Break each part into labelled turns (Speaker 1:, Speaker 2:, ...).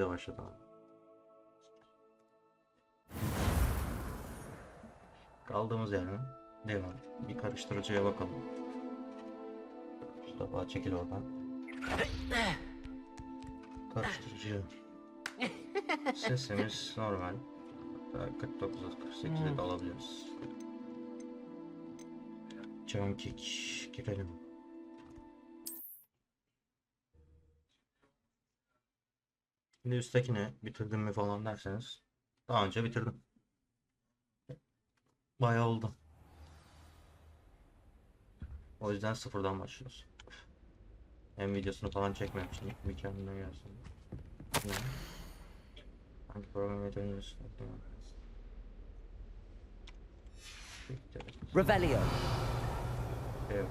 Speaker 1: başladı abi. Kaldığımız yerden devam. Bir karıştırıcıya bakalım. Mustafa çekil oradan. Karıştırıcı. Sesimiz normal. 49'a 48'e de alabiliriz. Junkik girelim. Şimdi üsttekine bitirdim mi falan derseniz daha önce bitirdim. Bayağı oldu. O yüzden sıfırdan başlıyoruz. Hem videosunu falan çekmemiştim. Bir kendine gelsin. Hangi programa dönüyorsun?
Speaker 2: Revelio.
Speaker 1: Evet.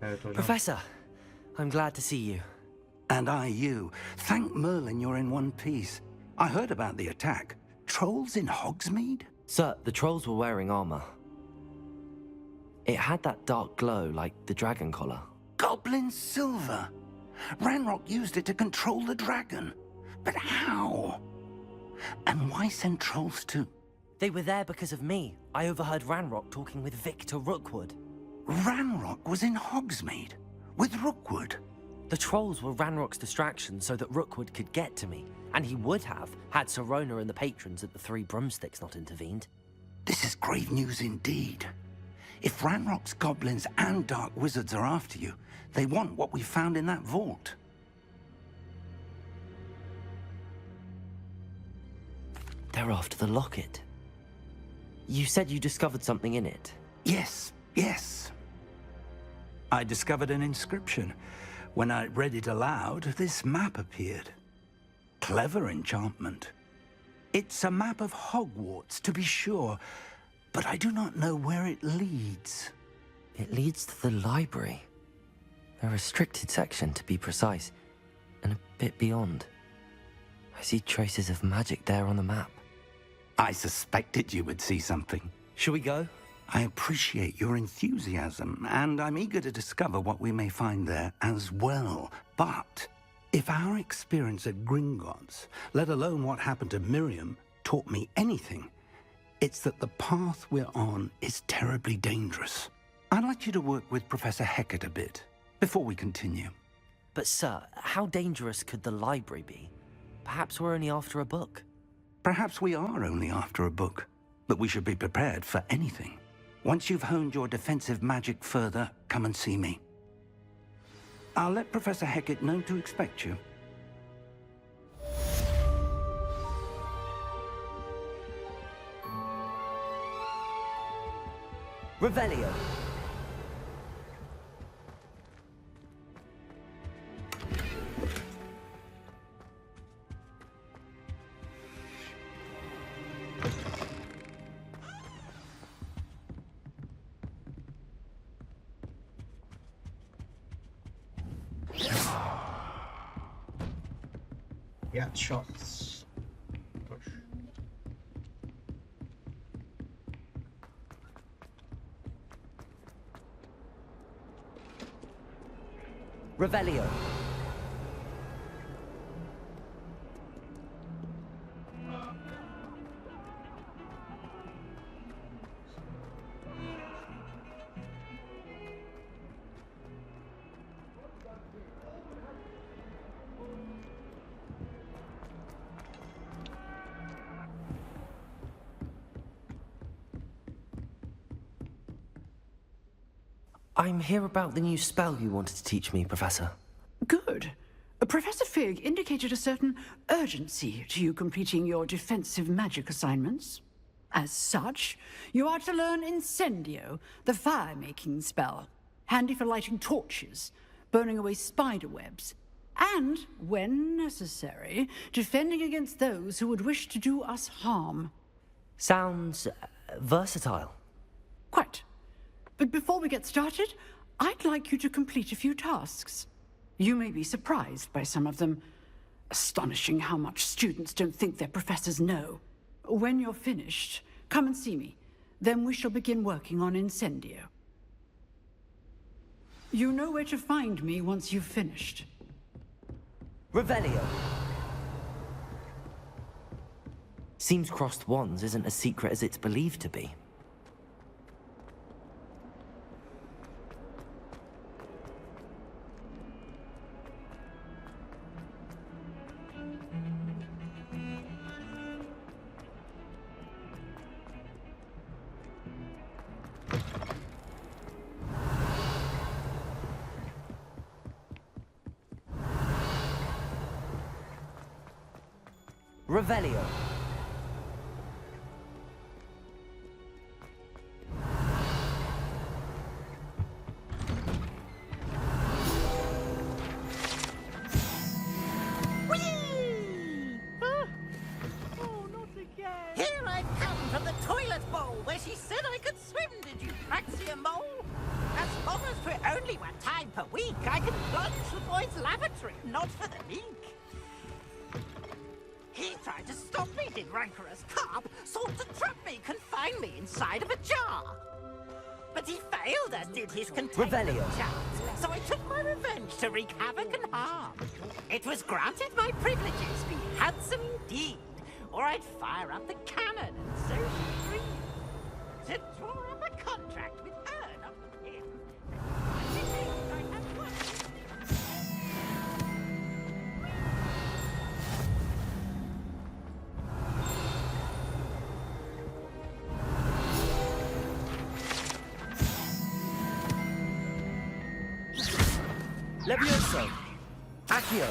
Speaker 1: Evet hocam.
Speaker 2: Professor, I'm glad to see you.
Speaker 3: And I you. Thank Merlin you're in one piece. I heard about the attack. Trolls in Hogsmeade?
Speaker 2: Sir, the trolls were wearing armor. It had that dark glow like the dragon collar.
Speaker 3: Goblin silver. Ranrock used it to control the dragon. But how? And why send trolls to...
Speaker 2: They were there because of me. I overheard Ranrock talking with Victor Rookwood.
Speaker 3: Ranrock was in Hogsmeade? With Rookwood?
Speaker 2: The trolls were Ranrock's distraction so that Rookwood could get to me. And he would have, had Sirona and the patrons at the Three Broomsticks not intervened.
Speaker 3: This is grave news indeed. If Ranrock's goblins and dark wizards are after you, they want what we found in that vault.
Speaker 2: They're after the locket. You said you discovered something in it.
Speaker 3: Yes, yes. I discovered an inscription. When I read it aloud, this map appeared. Clever enchantment. It's a map of Hogwarts, to be sure, but I do not know where it leads.
Speaker 2: It leads to the library. A restricted section, to be precise, and a bit beyond. I see traces of magic there on the map.
Speaker 3: I suspected you would see something.
Speaker 2: Shall we go?
Speaker 3: I appreciate your enthusiasm, and I'm eager to discover what we may find there as well. But if our experience at Gringotts, let alone what happened to Miriam, taught me anything, it's that the path we're on is terribly dangerous. I'd like you to work with Professor Hecat a bit before we continue.
Speaker 2: But sir, how dangerous could the library be? Perhaps we're only after a book.
Speaker 3: Perhaps we are only after a book, but we should be prepared for anything. Once you've honed your defensive magic further, come and see me. I'll let Professor Hecat know to expect you.
Speaker 2: Revelio.
Speaker 1: Yeah, shots. Push.
Speaker 2: Revelio. I'm here about the new spell you wanted to teach me, Professor.
Speaker 4: Good. Professor Fig indicated a certain urgency to you completing your defensive magic assignments. As such, you are to learn Incendio, the fire-making spell, handy for lighting torches, burning away spider webs, and, when necessary, defending against those who would wish to do us harm.
Speaker 2: Sounds versatile.
Speaker 4: Quite. But before we get started, I'd like you to complete a few tasks. You may be surprised by some of them. Astonishing how much students don't think their professors know. When you're finished, come and see me. Then we shall begin working on Incendio. You know where to find me once you've finished.
Speaker 2: Revelio. Seems crossed wands isn't as secret as it's believed to be. Revelio.
Speaker 5: Here I come from the toilet bowl where she said I could swim, did you fancy a mole? As long as for only 1 time per week, I can plunge the boy's lavatory, not for the leak. He tried to stop me, did rancorous carp, sought to trap me, confine me inside of a jar. But he failed, as did his containment
Speaker 2: Revelio.
Speaker 5: charms, so I took my revenge to wreak havoc and harm. It was granted my privileges be handsome indeed, or I'd fire up the cannon and so be free. To draw up a contract with her, not with him. I think I have one.
Speaker 2: Levioso. Accio.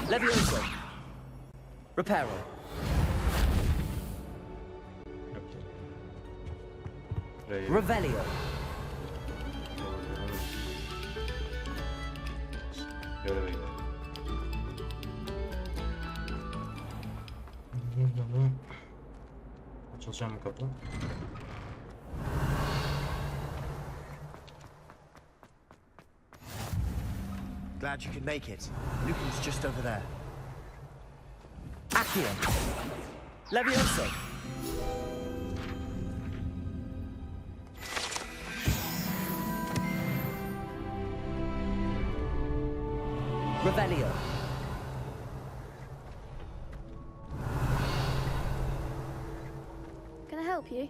Speaker 2: Levioso. Reparo. Revelio.
Speaker 1: Göreve gidelim. Açılacak mı kapı?
Speaker 6: Glad you could make it. Lucan's just over there.
Speaker 2: Accio. Levioso. Revelio.
Speaker 7: Can I help you?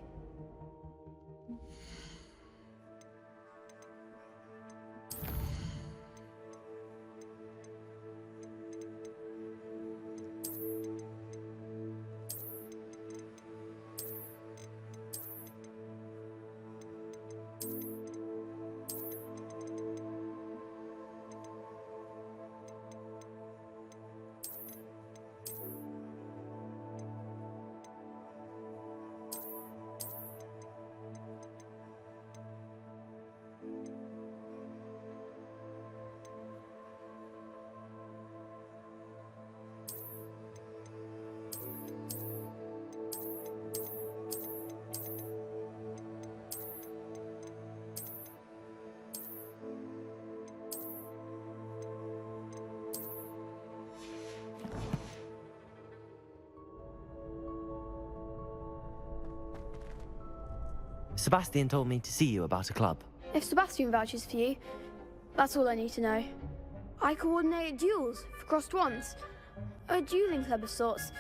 Speaker 2: Sebastian told me to see you about a club.
Speaker 7: If Sebastian vouches for you, that's all I need to know. I coordinate duels for crossed wands. A dueling club of sorts.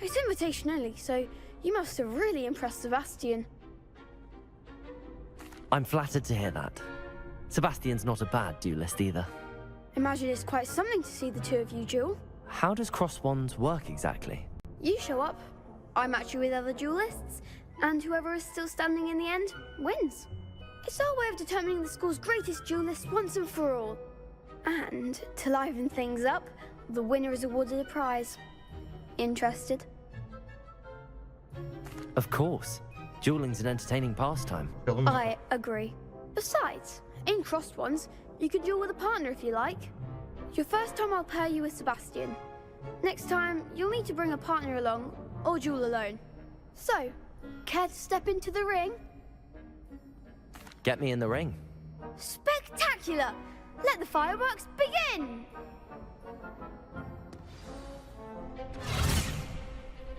Speaker 7: It's invitation only, so you must have really impressed Sebastian.
Speaker 2: I'm flattered to hear that. Sebastian's not a bad duelist either.
Speaker 7: Imagine it's quite something to see the two of you duel.
Speaker 2: How does cross wands work exactly?
Speaker 7: You show up, I match you with other duelists, and whoever is still standing in the end wins. It's our way of determining the school's greatest duelist once and for all. And to liven things up, the winner is awarded a prize. Interested?
Speaker 2: Of course. Dueling's an entertaining pastime.
Speaker 1: Bakalım mı?
Speaker 7: I agree. Besides, in crossed ones, you could duel with a partner if you like. Your first time I'll pair you with Sebastian. Next time, you'll need to bring a partner along, or duel alone. So, care to step into the ring?
Speaker 2: Get me in the ring.
Speaker 7: Spectacular! Let the fireworks begin!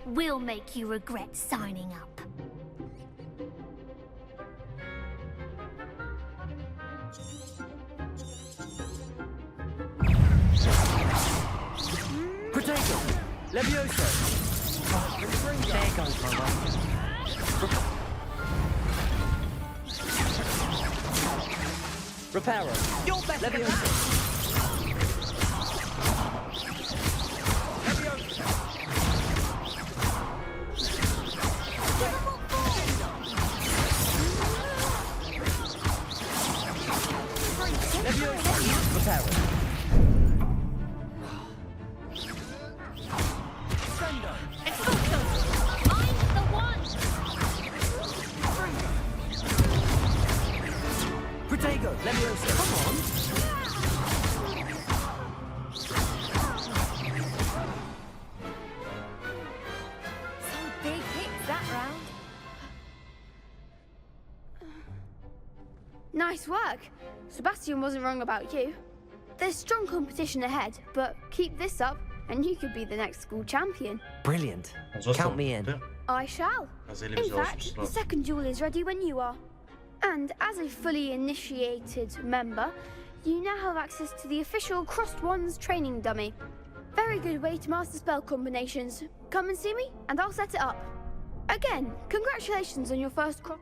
Speaker 8: will make you regret signing up.
Speaker 2: Protego! Levioso! There goes my way. Reparo! You're better Levioso! Protego! Levioso! Come on!
Speaker 7: Some big hits that round. Nice work. Sebastian wasn't wrong about you. There's strong competition ahead, but keep this up and you could be the next school champion.
Speaker 2: Brilliant.
Speaker 1: Został.
Speaker 2: Count me in.
Speaker 7: I shall.
Speaker 1: Azeli
Speaker 7: In
Speaker 1: bize
Speaker 7: fact,
Speaker 1: hoşçakalın.
Speaker 7: the second duel is ready when you are. And as a fully initiated member, you now have access to the official Crossed Wands training dummy. Very good way to master spell combinations. Come and see me, and I'll set it up. Again, congratulations on your first cross.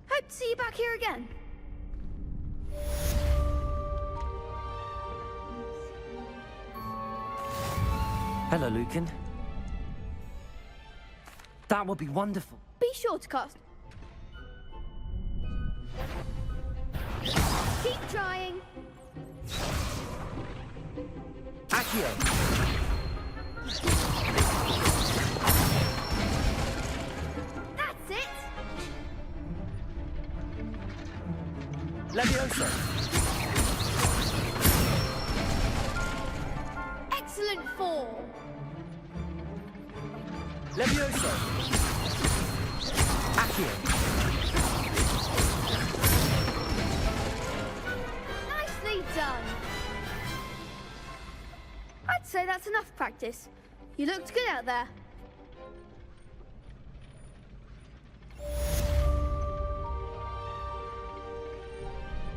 Speaker 7: Hope to see you back here again.
Speaker 2: Hello, Lucan. That would be wonderful.
Speaker 7: Be sure to cast. Keep trying.
Speaker 2: Accio!
Speaker 7: That's it.
Speaker 2: Levioso!
Speaker 7: Excellent form.
Speaker 2: Levioso! Accio!
Speaker 7: Nicely done. I'd say that's enough practice. You looked good out there.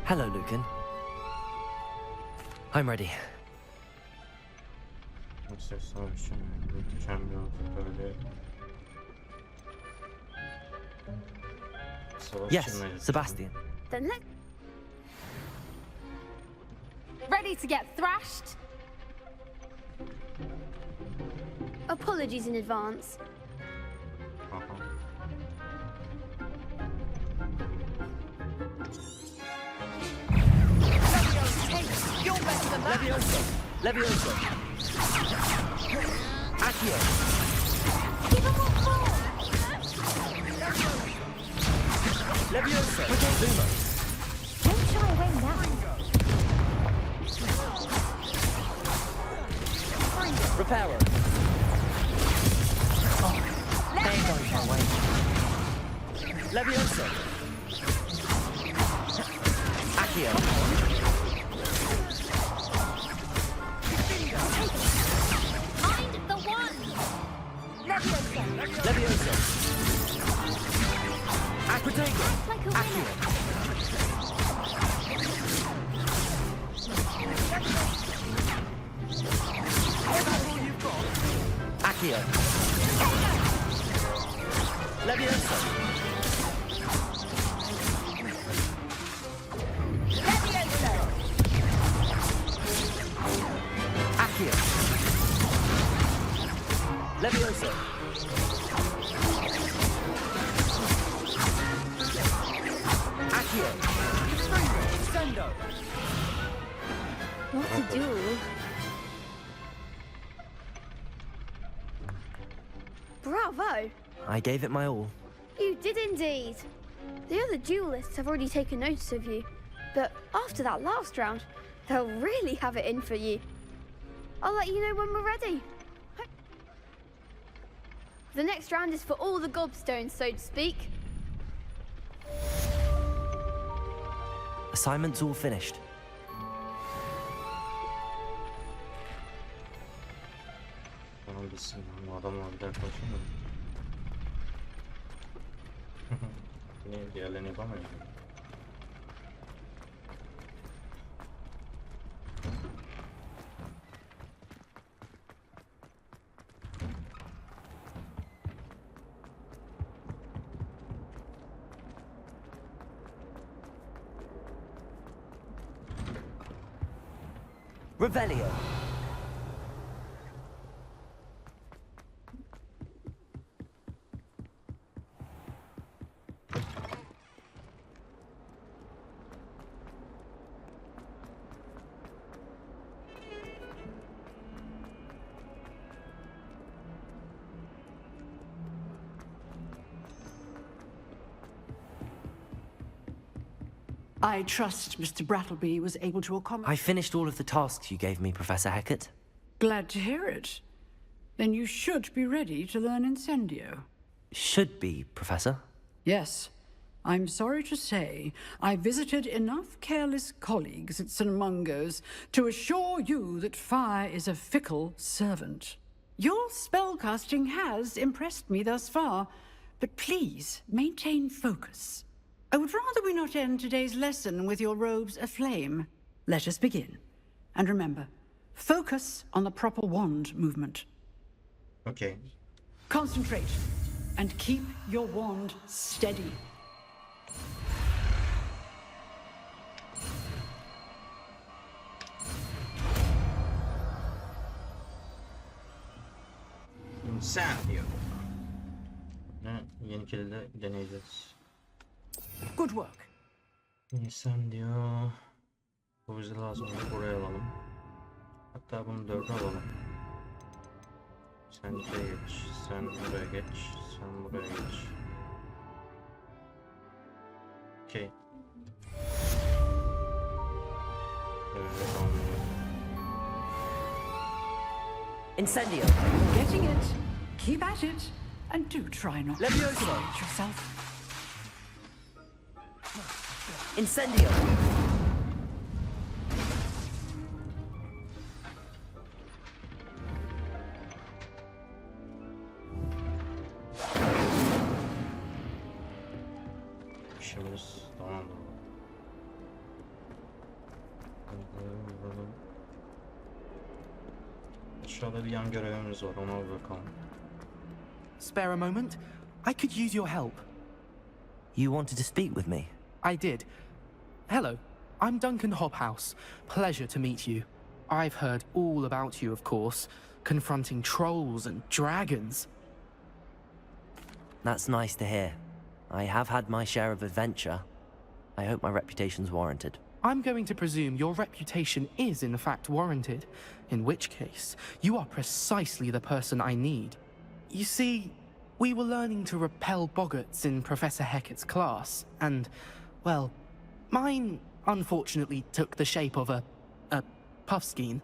Speaker 2: Hello, Lucan. I'm ready.
Speaker 1: Yüksek savaşın muhteşem bir böyle savaş
Speaker 2: Yes,
Speaker 1: çizmeli.
Speaker 2: Sebastian.
Speaker 7: Then let.
Speaker 8: Ready to get thrashed?
Speaker 7: Apologies in advance.
Speaker 1: Aha.
Speaker 2: Levioso! Levioso! Accio!
Speaker 8: Give him what for!
Speaker 2: Levioso! Zuma!
Speaker 8: Don't shy away now.
Speaker 2: Reparo! There goes my way. Levioso! Accio!
Speaker 8: Mind the one! Levioso!
Speaker 2: Levioso! Protego!
Speaker 8: Like a
Speaker 2: Accio!
Speaker 8: winner.
Speaker 2: Accio! Levioso! Accio! Levioso! Accio!
Speaker 7: What to do? Bravo!
Speaker 2: I gave it my all.
Speaker 7: You did indeed. The other duelists have already taken notice of you, but after that last round, they'll really have it in for you. I'll let you know when we're ready. The next round is for all the gobstones, so to speak.
Speaker 2: Assignment's all finished.
Speaker 1: Tamam bitsin. Bu adamla bir daha konuşalım. Niye diğerlerini yapamıyor?
Speaker 2: Revelio.
Speaker 4: I trust Mr. Brattleby was able to accommodate.
Speaker 2: I finished all of the tasks you gave me, Professor Hecat.
Speaker 4: Glad to hear it. Then you should be ready to learn Incendio.
Speaker 2: Should be, Professor.
Speaker 4: Yes. I'm sorry to say, I visited enough careless colleagues at St. Mungo's to assure you that fire is a fickle servant. Your spellcasting has impressed me thus far, but please maintain focus. I would rather we not end today's lesson with your robes aflame. Let us begin. And remember, focus on the proper wand movement.
Speaker 1: Okay.
Speaker 4: Concentrate and keep your wand steady.
Speaker 1: Incendio. Ne? Yeni kilidi deneyeceğiz.
Speaker 4: Good work.
Speaker 1: Incendio. Bu bize lazım. Buraya alalım. Hatta bunu 4'e alalım. Sen buraya geç. Sen buraya geç. Sen buraya geç. Okay. Evet, tamam.
Speaker 2: Incendio.
Speaker 4: Getting it. Keep at it. And do try not to
Speaker 2: Levioso.
Speaker 4: excite yourself.
Speaker 2: Incendio.
Speaker 1: İşimiz tamam. Aşağıda bir yan görevimiz var, ona bir bakalım.
Speaker 9: Spare a moment? I could use your help.
Speaker 2: You wanted to speak with me?
Speaker 9: I did. Hello, I'm Duncan Hobhouse. Pleasure to meet you. I've heard all about you, of course, confronting trolls and dragons.
Speaker 2: That's nice to hear. I have had my share of adventure. I hope my reputation's warranted.
Speaker 9: I'm going to presume your reputation is in fact warranted, in which case, you are precisely the person I need. You see, we were learning to repel boggarts in Professor Hecat's class, and, well, mine unfortunately took the shape of a puffskein.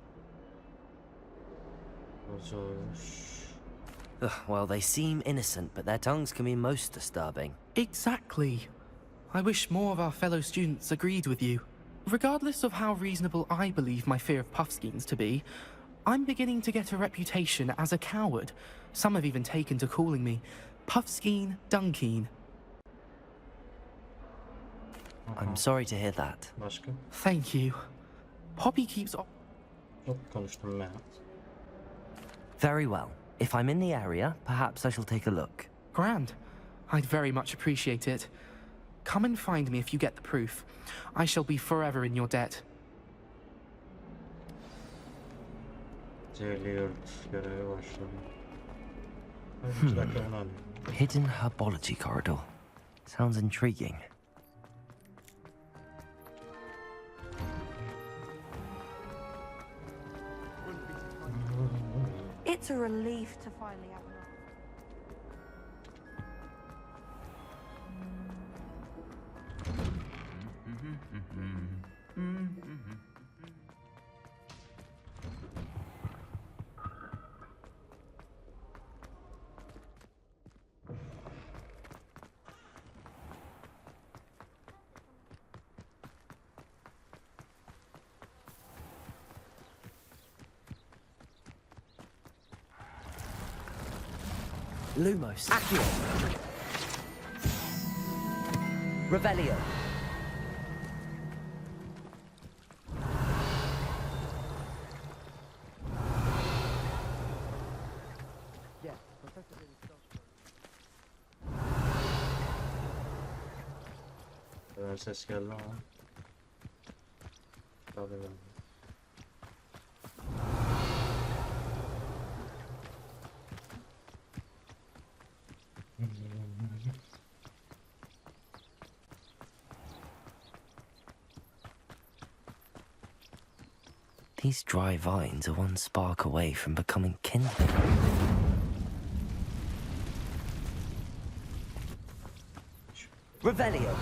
Speaker 2: Ugh, well, they seem innocent, but their tongues can be most disturbing.
Speaker 9: Exactly. I wish more of our fellow students agreed with you. Regardless of how reasonable I believe my fear of puffskeins to be, I'm beginning to get a reputation as a coward. Some have even taken to calling me Puffskein Dunkeen.
Speaker 2: I'm sorry to hear that.
Speaker 1: Başka?
Speaker 9: Thank you. Poppy keeps...
Speaker 1: Çok konuştum ben.
Speaker 2: Very well. If I'm in the area, perhaps I shall take a look.
Speaker 9: Grand. I'd very much appreciate it. Come and find me if you get the proof. I shall be forever in your debt.
Speaker 1: Zehirli yurt görevi başladı. Hadi 2 dakika onu alayım.
Speaker 2: Hidden herbology corridor. Sounds intriguing.
Speaker 10: It's a relief to finally have an
Speaker 2: Lumos. Accio. Revelio.
Speaker 1: Ses geldi ama. Tabii ben.
Speaker 2: These dry vines are one spark away from becoming kindling. Revelio.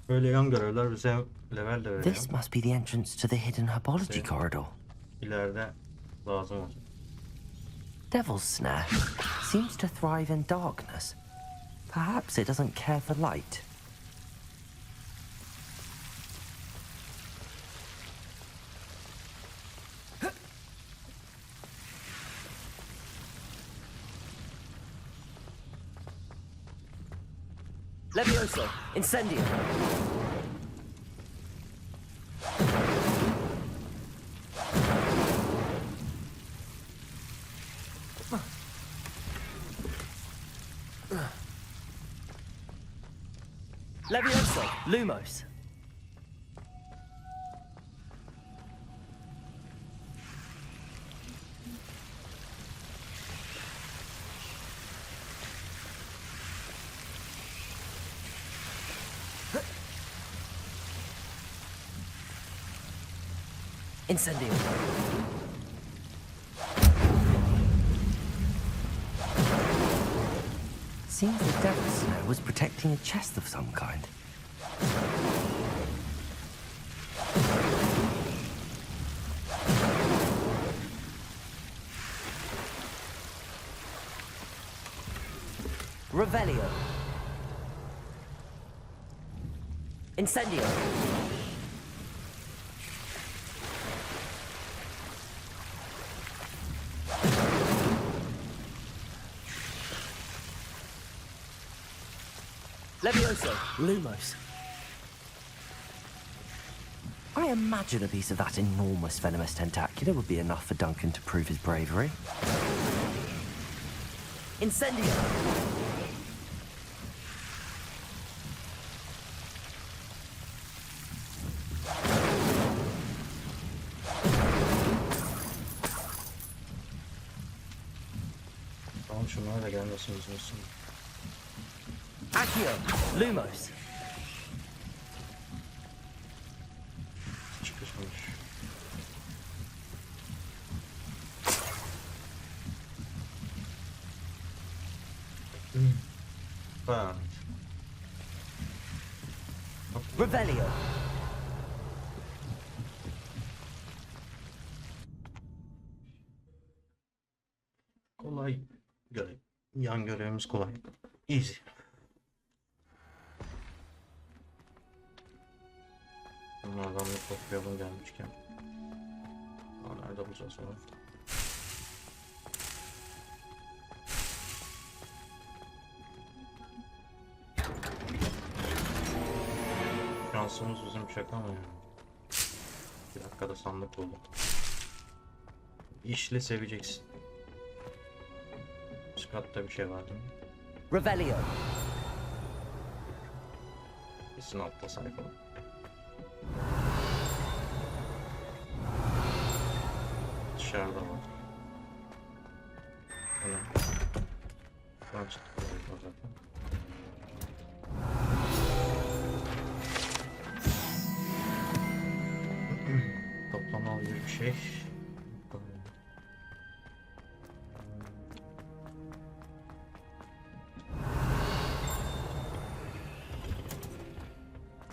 Speaker 1: Böyle yan görevler bize level de veriyor.
Speaker 2: This must be the entrance to the hidden herbology
Speaker 1: Sí.
Speaker 2: corridor.
Speaker 1: İleride lazım olacak.
Speaker 2: Devil's Snare seems to thrive in darkness. Perhaps it doesn't care for light. Levioso, incendio. Levioso, Lumos. Incendio. Seems the Devil's Snare was protecting a chest of some kind. Revelio. Incendio. Levioso. Lumos. I imagine a piece of that enormous venomous tentacular would be enough for Duncan to prove his bravery. Incendio.
Speaker 1: Tamam şunlara da gelmesin üzülsün.
Speaker 2: Accio. Lumos.
Speaker 1: Çıkışmış. Ha.
Speaker 2: Revelio.
Speaker 1: Kolay görev. Yan görevimiz kolay. Easy. Bunlardan bir toplayalım gelmişken. Nerede bulacağız onu? Şansımız bizim şaka mı ya? Bir dakikada sandık buldu. İşle seveceksin. Üst katta bir şey var değil mi?
Speaker 2: Revelio.
Speaker 1: Kesin altta sayfa. Dışarıda var. Evet. Şuradan çıktık oraya zaten. Toplama gibi bir şey.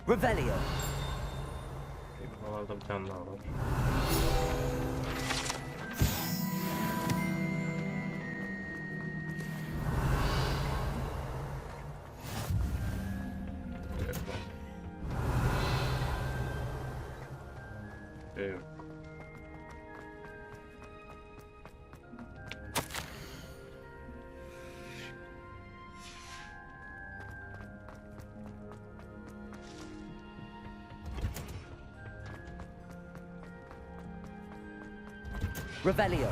Speaker 2: Revelio.
Speaker 1: Buralarda bir tane daha var. şey yok.
Speaker 2: Revelio.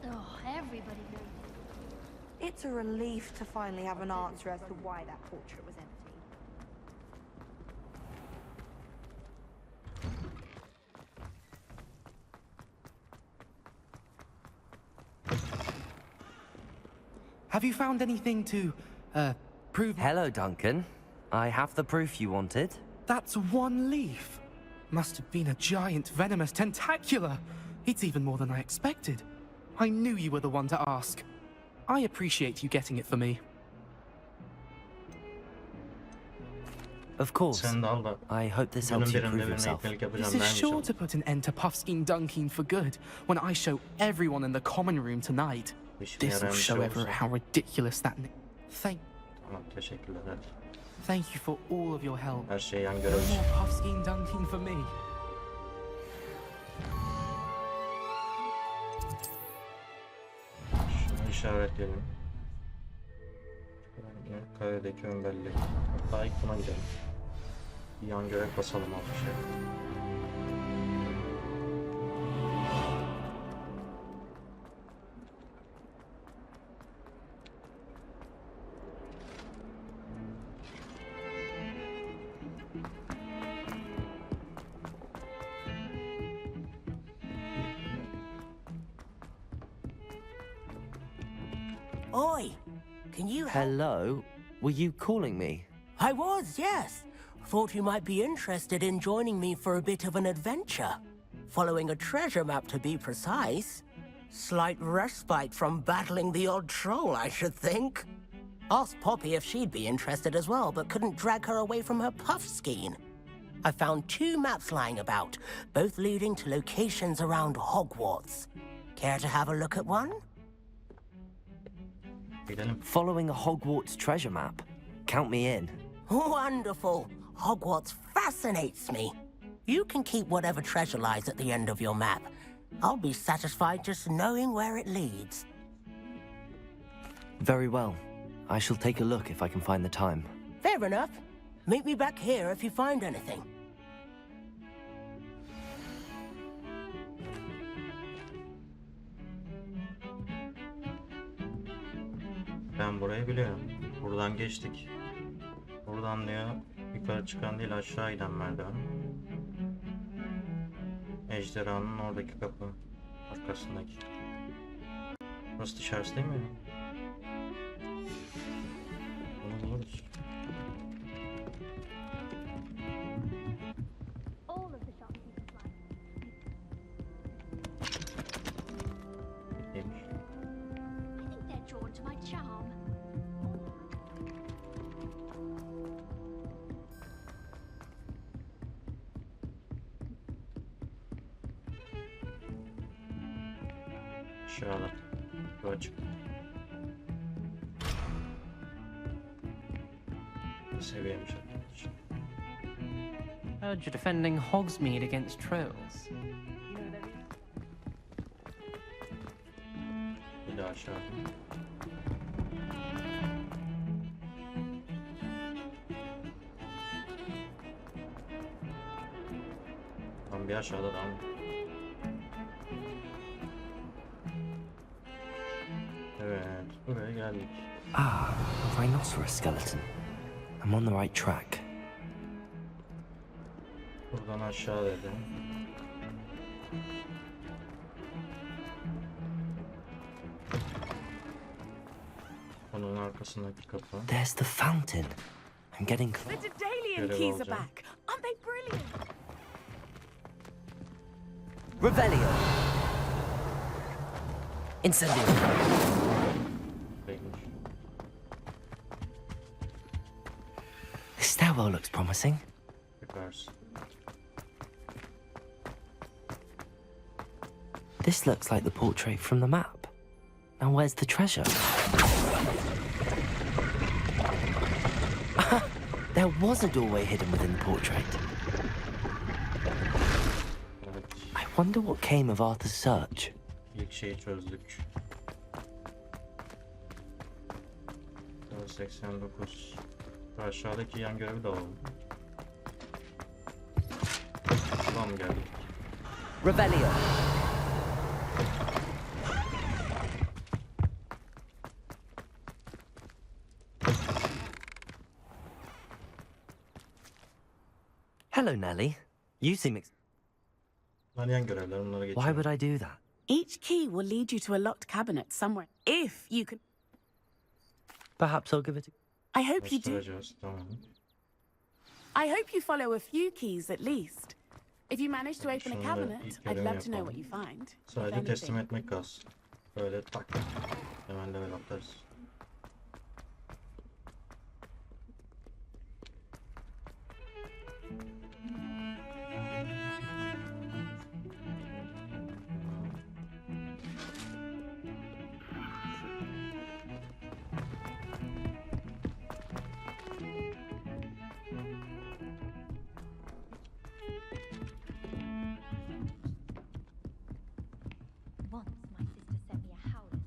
Speaker 8: Oh, everybody knows.
Speaker 10: It's a relief to finally have an answer as to why that portrait was empty.
Speaker 9: Have you found anything to, prove...
Speaker 2: Hello, Duncan. I have the proof you wanted.
Speaker 9: That's one leaf. Must have been a giant venomous tentacula. It's even more than I expected. I knew you were the one to ask. I appreciate you getting it for me.
Speaker 2: Of course.
Speaker 1: Sen de al da.
Speaker 2: I hope this
Speaker 1: Bölüm
Speaker 2: helps you
Speaker 1: birinde
Speaker 2: prove
Speaker 1: bir
Speaker 2: yourself.
Speaker 1: eğitmelik yapacağım.
Speaker 9: This is
Speaker 1: Neymiş
Speaker 9: sure
Speaker 1: o?
Speaker 9: to put an end to Puffskein Dunking for good when I show everyone in the common room tonight.
Speaker 1: İşine
Speaker 9: This will
Speaker 1: yarayan bir şey
Speaker 9: show everyone
Speaker 1: olursa.
Speaker 9: how ridiculous that...
Speaker 1: Tamam, teşekkürler. Hadi.
Speaker 9: Thank you for all of your help.
Speaker 1: Her şey yan
Speaker 9: No
Speaker 1: görev
Speaker 9: more
Speaker 1: için.
Speaker 9: Puffskein Dunking for me.
Speaker 1: Şunu işaretleyelim. Karedeki ön belleği. Hatta ilk buna gidelim. Bir yan görev basalım alt bir şey.
Speaker 5: Oi, can you help?
Speaker 2: Hello? Were you calling me?
Speaker 5: I was, yes. Thought you might be interested in joining me for a bit of an adventure. Following a treasure map, to be precise. Slight respite from battling the odd troll, I should think. Asked Poppy if she'd be interested as well, but couldn't drag her away from her puffskein. I found 2 maps lying about, both leading to locations around Hogwarts. Care to have a look at one?
Speaker 1: Gidelim.
Speaker 2: Following a Hogwarts treasure map. Count me in.
Speaker 5: Wonderful. Hogwarts fascinates me. You can keep whatever treasure lies at the end of your map. I'll be satisfied just knowing where it leads.
Speaker 2: Very well. I shall take a look if I can find the time.
Speaker 5: Fair enough. Meet me back here if you find anything.
Speaker 1: Ben burayı biliyorum. Buradan geçtik. Buradan diyor yukarı çıkan değil aşağı giden merdiven. Ejderhanın oradaki kapı. Arkasındaki. Burası dışarısı değil mi? Bunu buluruz.
Speaker 8: All of the shopkeepers like.
Speaker 1: Neymiş?
Speaker 8: I think they're drawn to my charm.
Speaker 1: Aşağıda. Bu açık. Seviyeymiş arkadaşlar.
Speaker 11: Heard you're defending Hogsmeade against trolls.
Speaker 1: Bir daha aşağı. Tam bir aşağıda da ama. Evet, buraya geldik.
Speaker 2: Ah, a rhinoceros skeleton. I'm on the right track.
Speaker 1: Buradan aşağı dedi. Onun arkasındaki kapı.
Speaker 2: There's the fountain. I'm getting close.
Speaker 12: The Daedalian
Speaker 1: Görev
Speaker 12: keys are
Speaker 1: alacağım.
Speaker 12: back. Aren't they brilliant?
Speaker 2: Revelio. Incendio.
Speaker 1: Beymiş.
Speaker 2: The stairwell looks promising.
Speaker 1: Yukarısı.
Speaker 2: This looks like the portrait from the map. Now where's the treasure? There was a doorway hidden within the portrait.
Speaker 1: Evet.
Speaker 2: I wonder what came of Arthur's search.
Speaker 1: İlk şeyi çözdük. 89. Şu aşağıdaki yan görevi de alalım. Şuradan mı geldik?
Speaker 2: Revelio. Hello, Nellie. You seem
Speaker 1: Bunlar yan görevler, onlara
Speaker 2: Why
Speaker 1: geçelim.
Speaker 2: would I do that?
Speaker 12: Each key will lead you to a locked cabinet somewhere. If you can...
Speaker 2: Perhaps I'll give it
Speaker 12: I hope you do.
Speaker 1: Göstereceğiz, tamam.
Speaker 12: I hope you follow a few keys at least. If you manage to open a
Speaker 1: Şunu da
Speaker 12: cabinet,
Speaker 1: ilk
Speaker 12: I'd
Speaker 1: görevi
Speaker 12: love to know
Speaker 1: yapalım.
Speaker 12: what you find. if
Speaker 1: Sadece teslim
Speaker 12: anything.
Speaker 1: etmek kalsın. Böyle tak. Hemen level atlarız.
Speaker 8: Once my sister sent me a howler.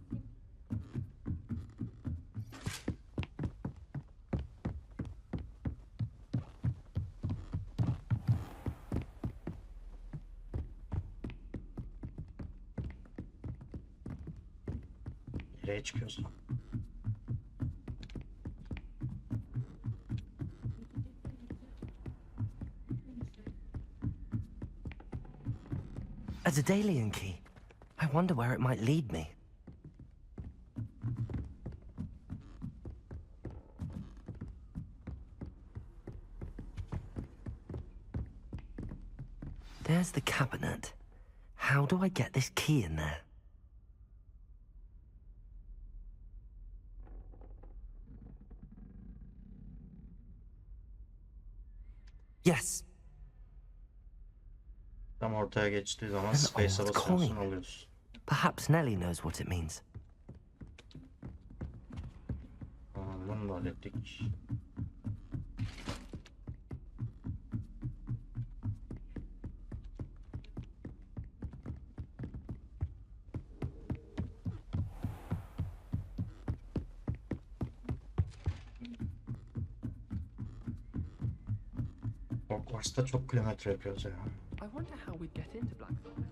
Speaker 1: Nereye çıkıyorsun?
Speaker 2: A Daedalian key. I wonder where it might lead me. There's the cabinet. How do I get this key in there? Yes.
Speaker 1: Tam ortaya geçtiği zaman
Speaker 2: An
Speaker 1: space'e
Speaker 2: old
Speaker 1: basıyorsun,
Speaker 2: coin.
Speaker 1: alıyorsun.
Speaker 2: Perhaps Nellie knows what it means.
Speaker 1: Tamam, bunu da hallettik. Hogwarts'ta çok kilometre yapıyoruz ya.
Speaker 9: I wonder how we'd get into Blackthorn.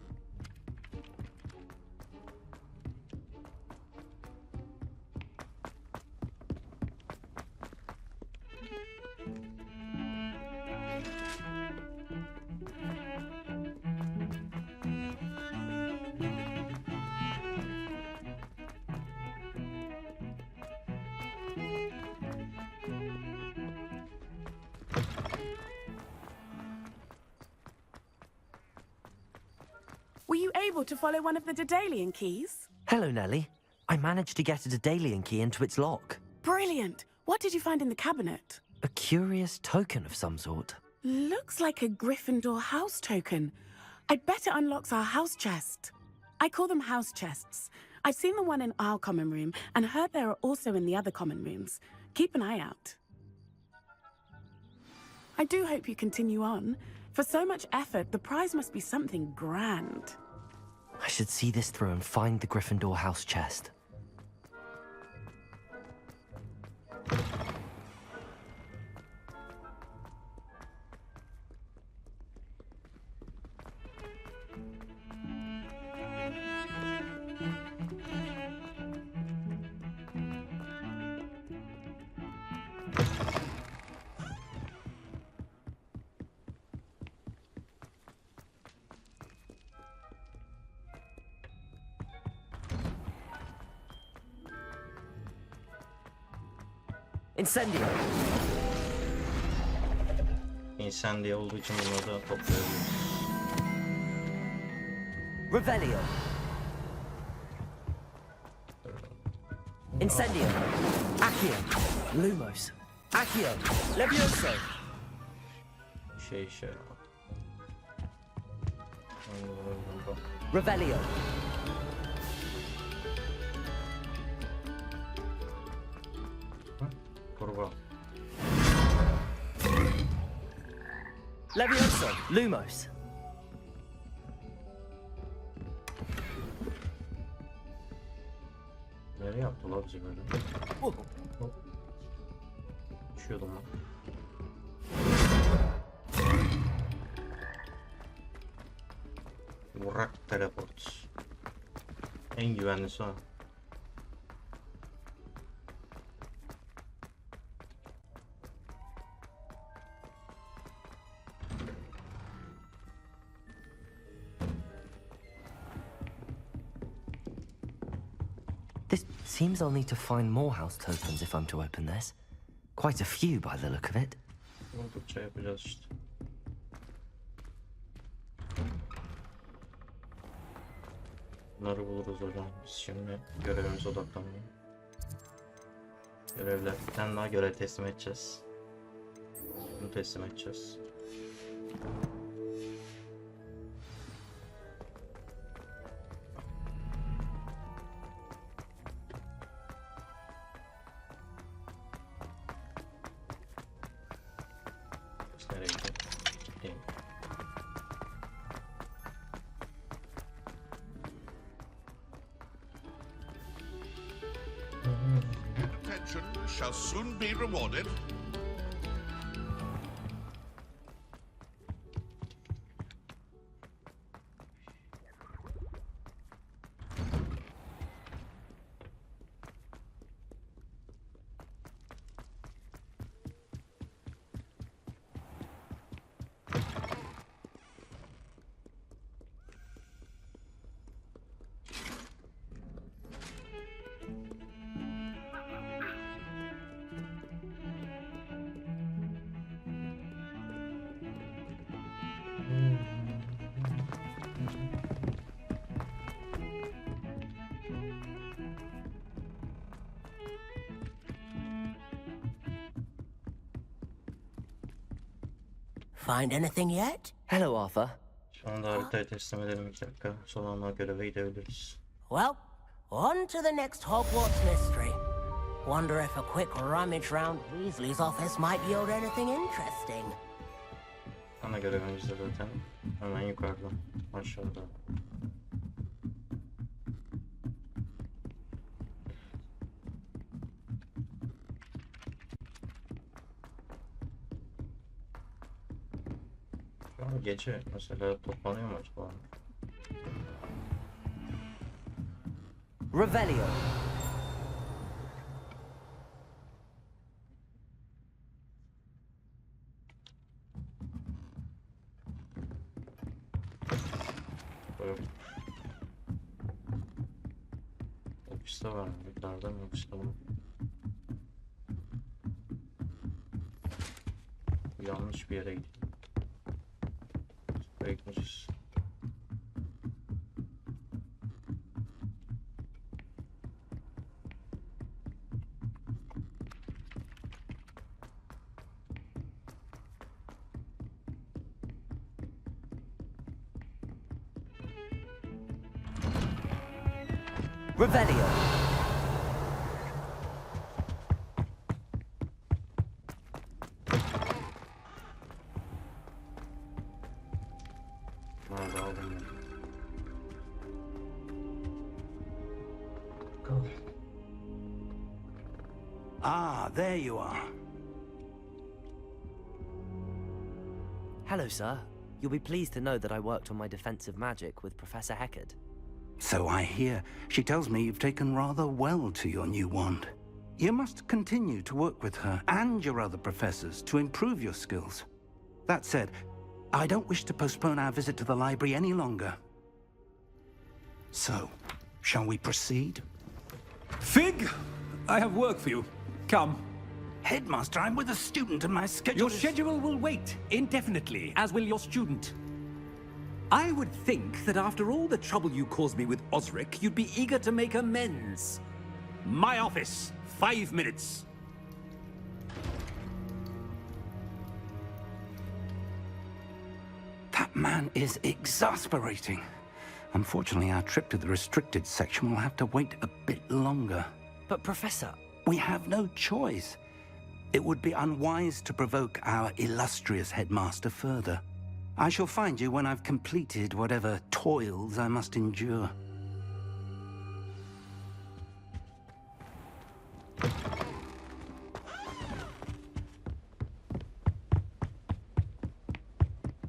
Speaker 12: Were you able to follow one of the Daedalian keys?
Speaker 2: Hello, Nellie. I managed to get a Daedalian key into its lock.
Speaker 12: Brilliant. What did you find in the cabinet?
Speaker 2: A curious token of some sort.
Speaker 12: Looks like a Gryffindor house token. I'd bet it unlocks our house chest. I call them house chests. I've seen the one in our common room and heard there are also in the other common rooms. Keep an eye out. I do hope you continue on. For so much effort, the prize must be something grand.
Speaker 2: I should see this through and find the Gryffindor house chest. Incendio.
Speaker 1: Incendio olduğu için bunları da toplayabiliriz.
Speaker 2: Revelio. Incendio. Accio. Lumos. Accio. Levioso.
Speaker 1: Şey.
Speaker 2: Revelio.
Speaker 1: Kurban.
Speaker 2: Levioso. Lumos.
Speaker 1: Nereye yaptı la bizi böyle? Hop. Düşüyordum lan. Vurak teleport. En güvenlisi o.
Speaker 2: This seems I'll need to find more house tokens if I'm to open this. Quite a few by the look of it.
Speaker 1: Buldukça yapacağız işte. Bunları buluruz hocam. Biz şimdi görevimize odaklanalım. Görevler. Bir tane daha görev teslim edeceğiz. Bunu teslim edeceğiz. Biz nereye gidelim? Gideyim.
Speaker 13: Attention shall soon be rewarded.
Speaker 5: Find anything yet?
Speaker 2: Hello, Arthur.
Speaker 1: Şu anda haritayı teslim edelim 2 dakika. Sonra göreve gidebiliriz.
Speaker 5: Well, on to the next Hogwarts mystery. Wonder if a quick rummage round Weasley's office might yield anything interesting.
Speaker 1: Ana görevimiz de zaten hemen yukarıda, aşağıda. Şu an gece mesela toplanıyor mu acaba?
Speaker 2: Revelio.
Speaker 1: Böyle. Ofiste var mı? Yukarıda mı? Ofiste mi? Yanlış bir yere gidiyor. Bekliyoruz.
Speaker 2: Revelio.
Speaker 1: Nerede aldım ben?
Speaker 3: Ah, there you are.
Speaker 2: Hello, sir. You'll be pleased to know that I worked on my defensive magic with Professor Heckard.
Speaker 3: So I hear. She tells me you've taken rather well to your new wand. You must continue to work with her and your other professors to improve your skills. That said, I don't wish to postpone our visit to the library any longer. So, shall we proceed?
Speaker 14: Fig, I have work for you. Come.
Speaker 3: Headmaster, I'm with a student and my schedule
Speaker 14: Your schedule will wait indefinitely, as will your student. I would think that after all the trouble you caused me with Osric, you'd be eager to make amends. My office, 5 minutes.
Speaker 3: That man is exasperating. Unfortunately, our trip to the restricted section will have to wait a bit longer.
Speaker 2: But Professor...
Speaker 3: We have no choice. It would be unwise to provoke our illustrious headmaster further. I shall find you when I've completed whatever toils I must endure.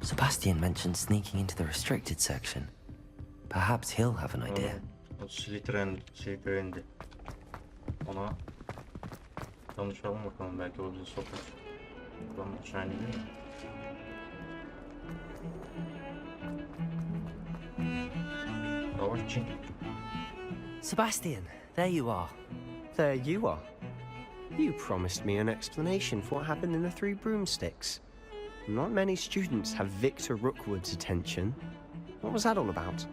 Speaker 2: Sebastian mentioned sneaking into the restricted section. Perhaps he'll have an idea.
Speaker 1: O Slytherin'di. Ona danışalım bakalım, belki o bizi sokar. Buradan aşağı iniyor mu? Yavaş çık.
Speaker 2: Sebastian, there you are.
Speaker 6: There you are. You promised me an explanation for what happened in the Three Broomsticks. Not many students have Victor Rookwood's attention. What was that all about?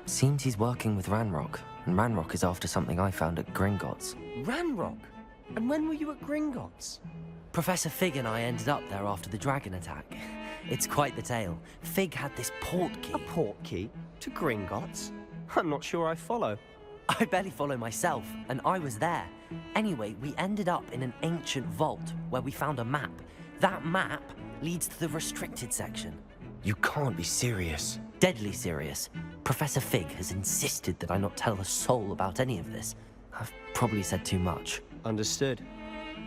Speaker 2: Seems he's working with Ranrock, and Ranrock is after something I found at Gringotts.
Speaker 6: Ranrock? And when were you at Gringotts?
Speaker 2: Professor Fig and I ended up there after the dragon attack. It's quite the tale. Fig had this port key.
Speaker 6: A port key? To Gringotts? I'm not sure I follow.
Speaker 2: I barely follow myself, and I was there. Anyway, we ended up in an ancient vault where we found a map. That map leads to the restricted section.
Speaker 6: You can't be serious.
Speaker 2: Deadly serious. Professor Fig has insisted that I not tell a soul about any of this. I've probably said too much.
Speaker 6: Understood.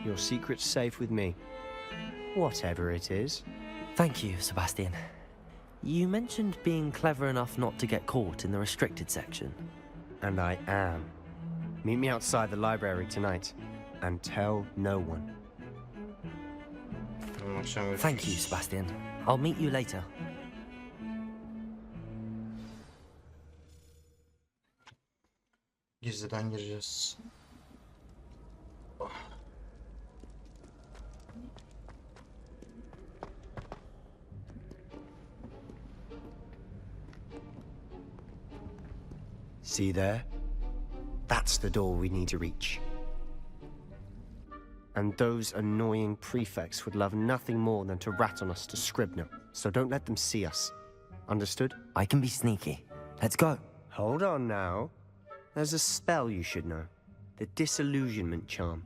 Speaker 6: Your secret's safe with me. Whatever it is.
Speaker 2: Thank you, Sebastian. You mentioned being clever enough not to get caught in the restricted section.
Speaker 6: And I am. Meet me outside the library tonight. And tell no one.
Speaker 2: Thank you, Sebastian. I'll meet you later.
Speaker 1: Gizliden gireceğiz.
Speaker 6: See there? That's the door we need to reach. And those annoying prefects would love nothing more than to rat on us to Scribner, so don't let them see us. Understood?
Speaker 2: I can be sneaky. Let's go.
Speaker 6: Hold on now. There's a spell you should know. The Disillusionment Charm.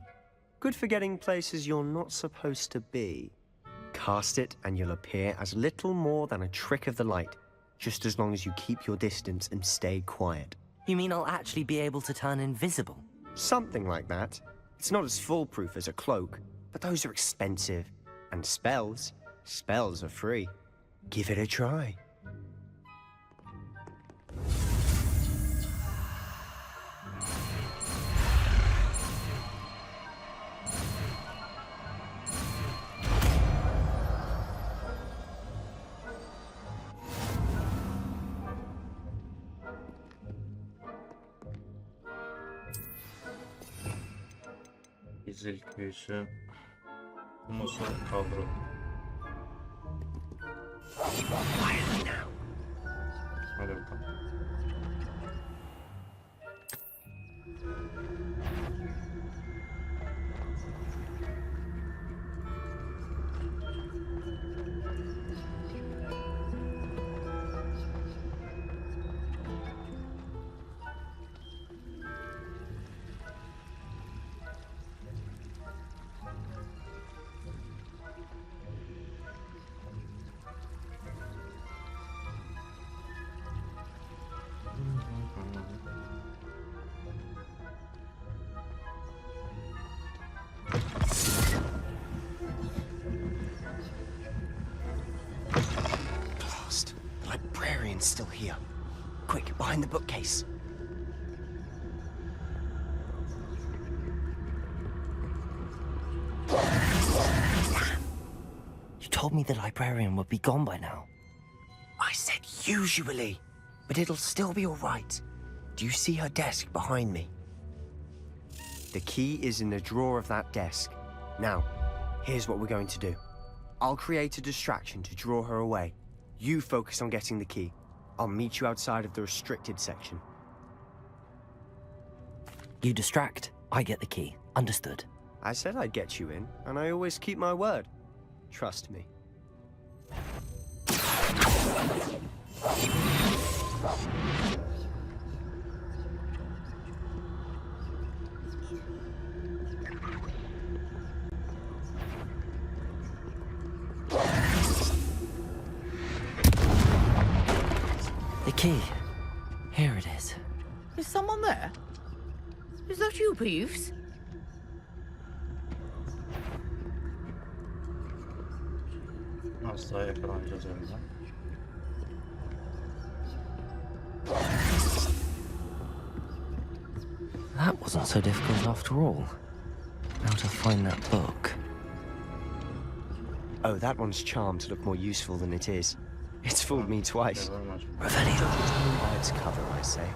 Speaker 6: Good for getting places you're not supposed to be. Cast it and you'll appear as little more than a trick of the light, just as long as you keep your distance and stay quiet.
Speaker 2: You mean I'll actually be able to turn invisible?
Speaker 6: Something like that. It's not as foolproof as a cloak, but those are expensive. And spells are free. Give it a try.
Speaker 1: Gizlilik büyüsü. Bu nasıl kaldıralım? Hadi bakalım.
Speaker 6: Still here. Quick, behind the bookcase.
Speaker 2: You told me the librarian would be gone by now.
Speaker 6: I said usually, but it'll still be all right. Do you see her desk behind me? The key is in the drawer of that desk. Now, here's what we're going to do. I'll create a distraction to draw her away. You focus on getting the key. I'll meet you outside of the restricted section.
Speaker 2: You distract, I get the key. Understood.
Speaker 6: I said I'd get you in, and I always keep my word. Trust me.
Speaker 2: The key. Here it is.
Speaker 15: Is someone there? Is that you, Peeves?
Speaker 1: Asla yakalanacağız önümden.
Speaker 2: That wasn't so difficult after all. How to find that book.
Speaker 6: Oh, that one's charmed to look more useful than it is. It's fooled me twice.
Speaker 2: Revelio.
Speaker 6: Judge a tome by its cover, I say.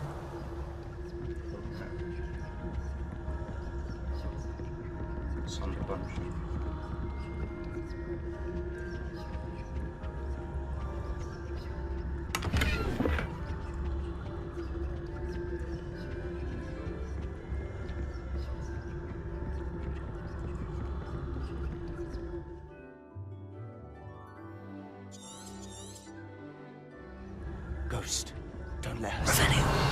Speaker 1: Sandık varmış.
Speaker 6: Ghost, don't let her
Speaker 2: Revelio.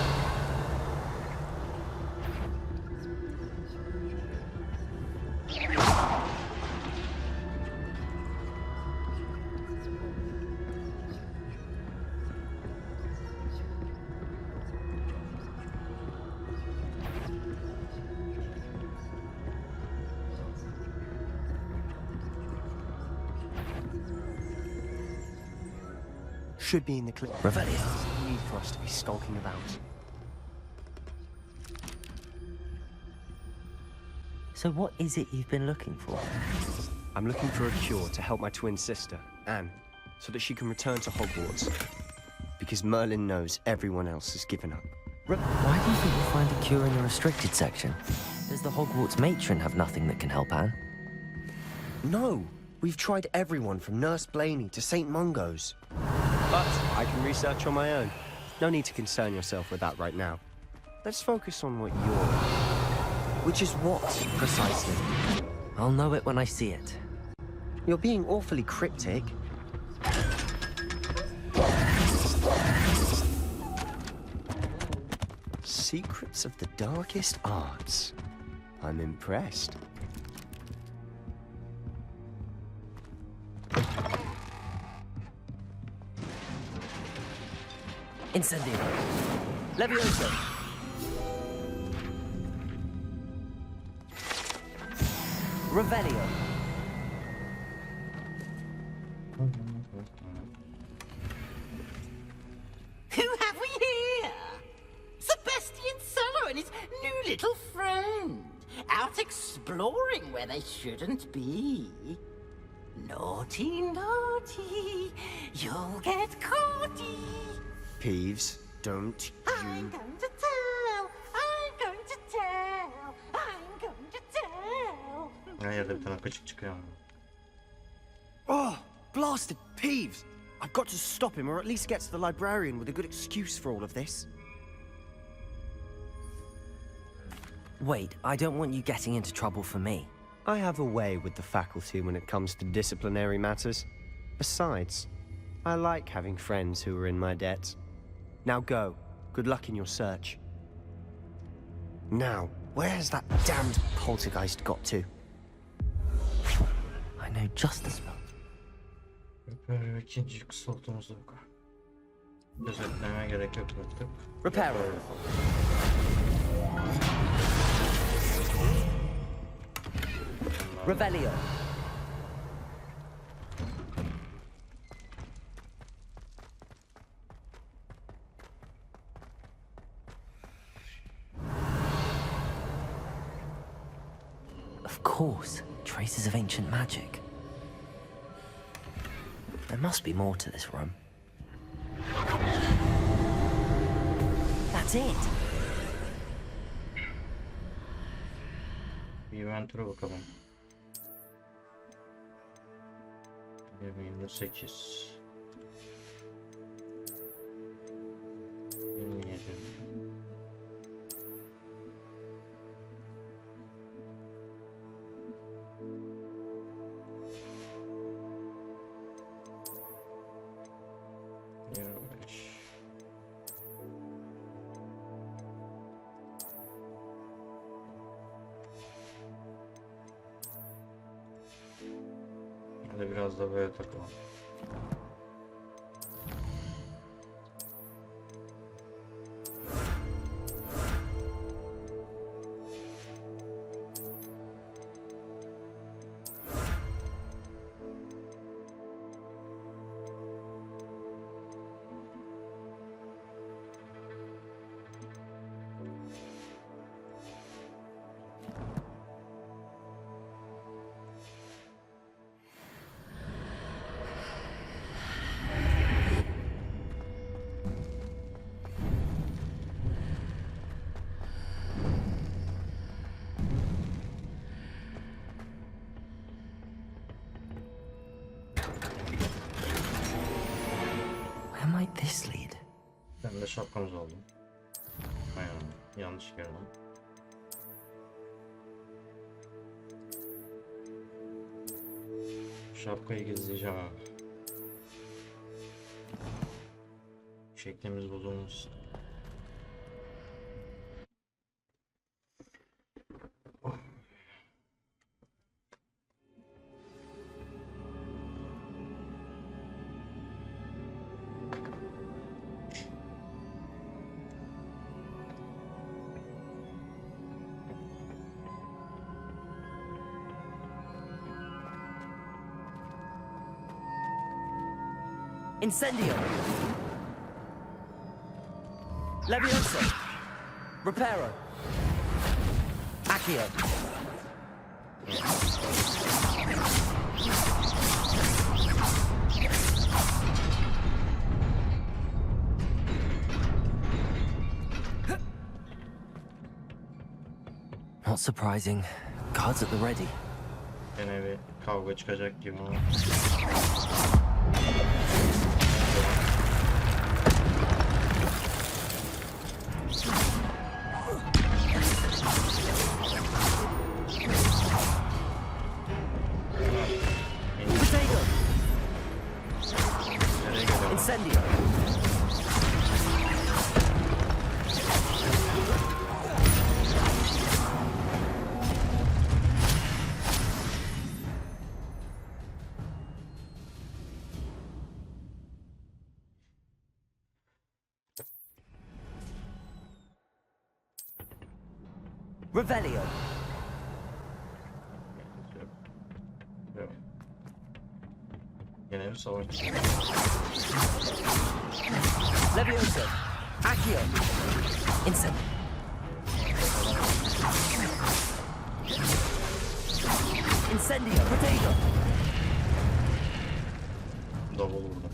Speaker 6: should be in the clip.
Speaker 2: Revelio.
Speaker 6: No need for us to be skulking about.
Speaker 2: So what is it you've been looking for?
Speaker 6: I'm looking for a cure to help my twin sister, Anne, so that she can return to Hogwarts. Because Merlin knows everyone else has given up.
Speaker 2: Why do you think you'll find a cure in the restricted section? Does the Hogwarts matron have nothing that can help Anne?
Speaker 6: No! We've tried everyone from Nurse Blaney to St. Mungo's. But I can research on my own. No need to concern yourself with that right now. Let's focus on what you're... Which is what, precisely?
Speaker 2: I'll know it when I see it.
Speaker 6: You're being awfully cryptic. Secrets of the darkest arts. I'm impressed.
Speaker 2: Incendio. Levioso. Revelio.
Speaker 5: Who have we here? Sebastian Sallow and his new little friend, out exploring where they shouldn't be. Naughty, naughty, you'll get caughty.
Speaker 6: Peeves, don't
Speaker 5: I'm going to tell, I'm going to tell, I'm going to tell.
Speaker 1: Her yerde bir tane kaçık çıkıyor ama.
Speaker 6: Oh, blasted Peeves! I've got to stop him, or at least get to the librarian with a good excuse for all of this.
Speaker 2: Wait, I don't want you getting into trouble for me.
Speaker 6: I have a way with the faculty when it comes to disciplinary matters. Besides, I like having friends who are in my debt. Now go. Good luck in your search. Now, where has that damned poltergeist got to?
Speaker 2: I know just the spell.
Speaker 1: Böyle ikinci kısaltımız yok. Gözetlemeye gerek yok artık.
Speaker 2: Repair. Revelio. Of course, traces of ancient magic. There must be more to this room. That's it!
Speaker 1: Bir inventory'a bakalım. 28 27 27 Hadi biraz da böyle takalım.
Speaker 2: Where might this lead?
Speaker 1: Ben de şapkamız oldum. Aynen. Yanlış girdim. Şapkayı gizleyeceğim abi. Şeklimiz bozulmuş.
Speaker 2: Incendio! Levioso! Reparo! Accio! Not surprising. Guards at the ready.
Speaker 1: Gene bir kavga çıkacak gibi ama.
Speaker 2: Incendio! Revelio!
Speaker 1: Yok. Gene bir savaş çıkacak.
Speaker 2: Levioso! Accio! Incendio! Incendio! Potato!
Speaker 1: Davul vurdum.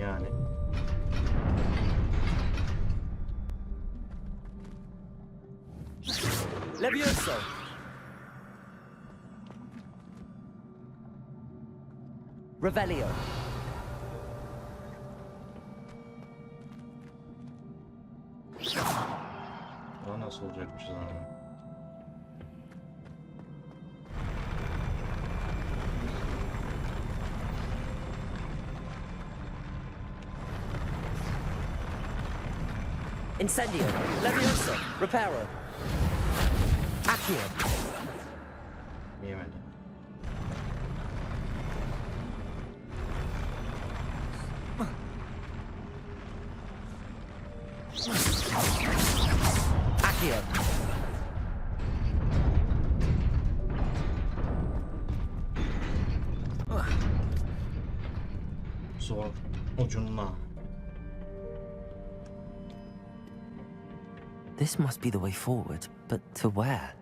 Speaker 1: Yani.
Speaker 2: Levioso! Revelio!
Speaker 1: Daha nasıl olacakmışız ama.
Speaker 2: Incendio! Levioso! Reparo! Accio!
Speaker 1: Yemedi.
Speaker 2: Accio!
Speaker 1: Zor. Ucunla.
Speaker 2: This must be the way forward, but to where?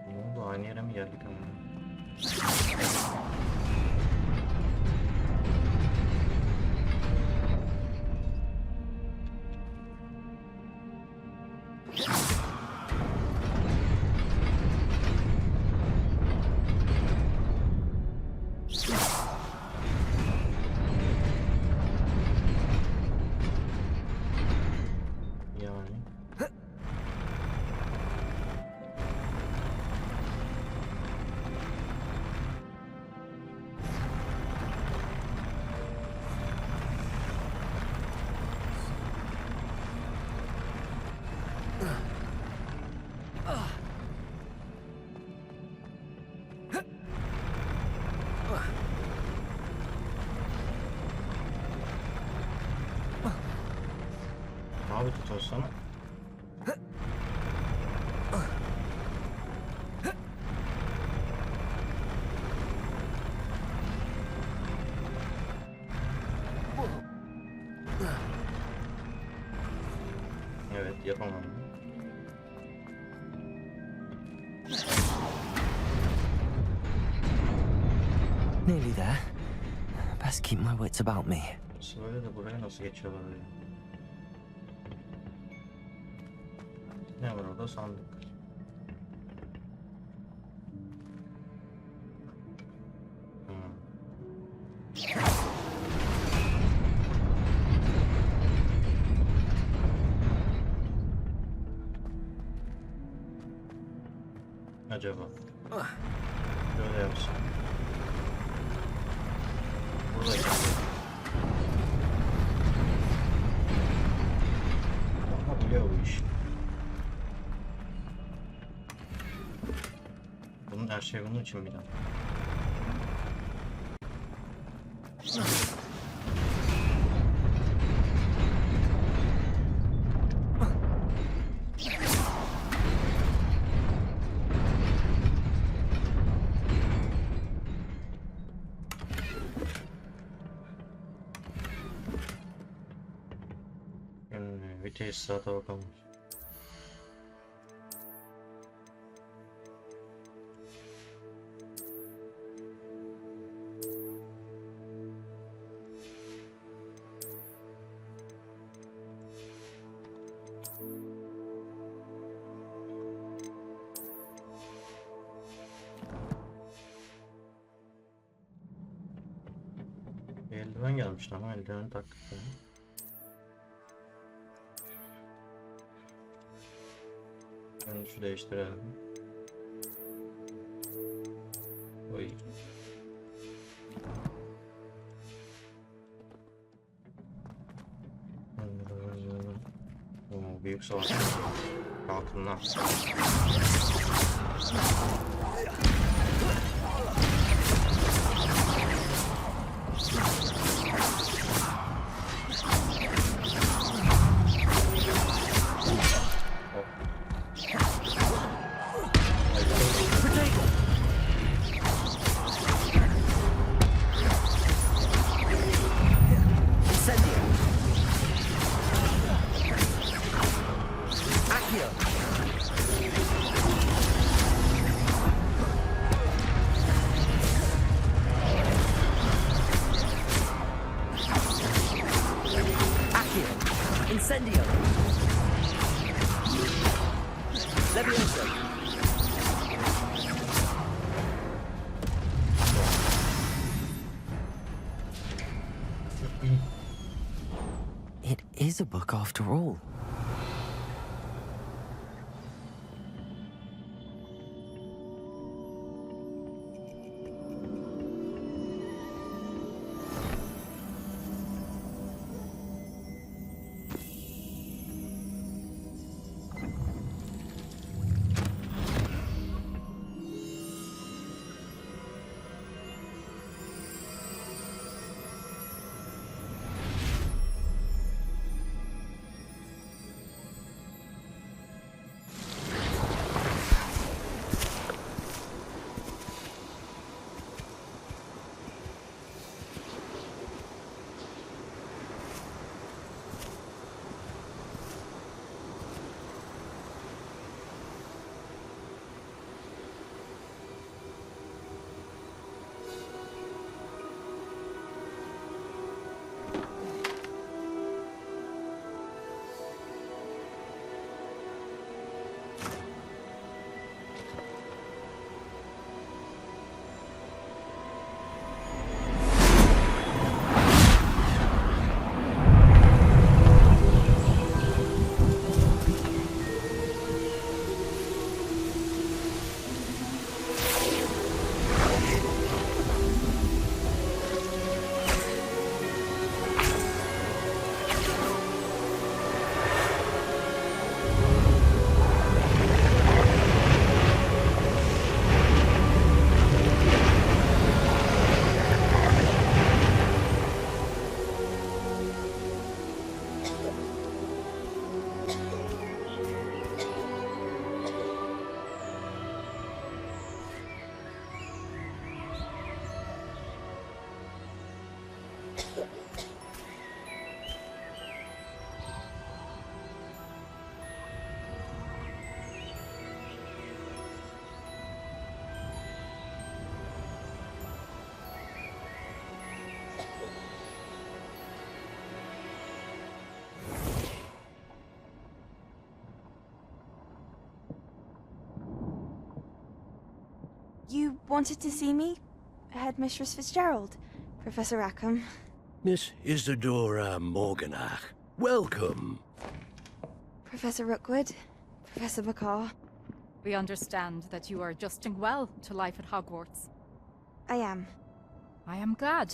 Speaker 1: Ne oldu? Aynı yere mi geldik ama? Abi tutursana. Evet, yapamam.
Speaker 2: Nearly there. Best keep my wits about me.
Speaker 1: Böyle de buraya nasıl geçiyorlar öyle? Ne var orada? Sandık. Acaba böyle yapsam burada ama biliyor bu iş. Bunun her şey bunun için bir daha. Vites saate bakalım. Bir eldiven gelmişti ama eldiveni taktık. Şu değiştirelim. Oy. Büyük savaş. Altından.
Speaker 6: Incendio! Levioso!
Speaker 2: It is a book after all.
Speaker 10: You wanted to see me? Headmistress Fitzgerald, Professor Rackham.
Speaker 16: Miss Isadora Morganach, welcome.
Speaker 10: Professor Rookwood, Professor Bakar.
Speaker 17: We understand that you are adjusting well to life at Hogwarts.
Speaker 10: I am.
Speaker 17: I am glad.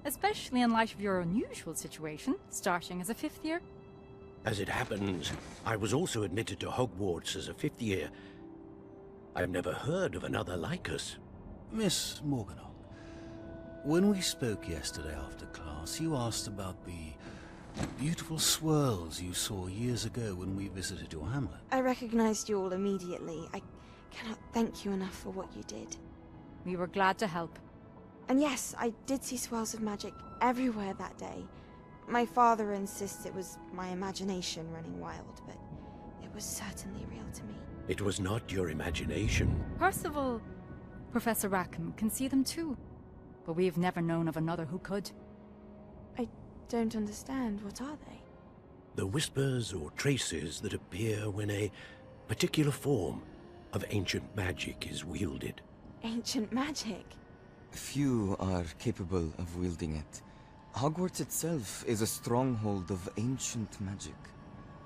Speaker 17: Especially in light of your unusual situation, starting as a 5th year.
Speaker 16: As it happens, I was also admitted to Hogwarts as a 5th year. I've never heard of another like us.
Speaker 18: Miss Morganach, when we spoke yesterday after class, you asked about the beautiful swirls you saw years ago when we visited your hamlet.
Speaker 10: I recognized you all immediately. I cannot thank you enough for what you did.
Speaker 17: We were glad to help.
Speaker 10: And yes, I did see swirls of magic everywhere that day. My father insists it was my imagination running wild, but it was certainly real to me.
Speaker 16: It was not your imagination.
Speaker 17: Percival, Professor Rackham can see them too. But we've never known of another who could.
Speaker 10: I don't understand. What are they?
Speaker 16: The whispers or traces that appear when a particular form of ancient magic is wielded.
Speaker 10: Ancient magic?
Speaker 19: Few are capable of wielding it. Hogwarts itself is a stronghold of ancient magic.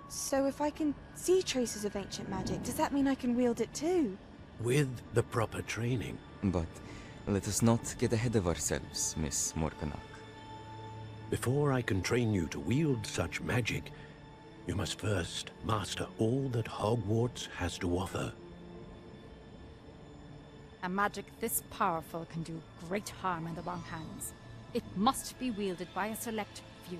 Speaker 10: So if I can see traces of ancient magic, does that mean I can wield it too?
Speaker 16: With the proper training.
Speaker 19: But let us not get ahead of ourselves, Miss Morganach.
Speaker 16: Before I can train you to wield such magic, you must first master all that Hogwarts has to offer.
Speaker 17: A magic this powerful can do great harm in the wrong hands. It must be wielded by a select few.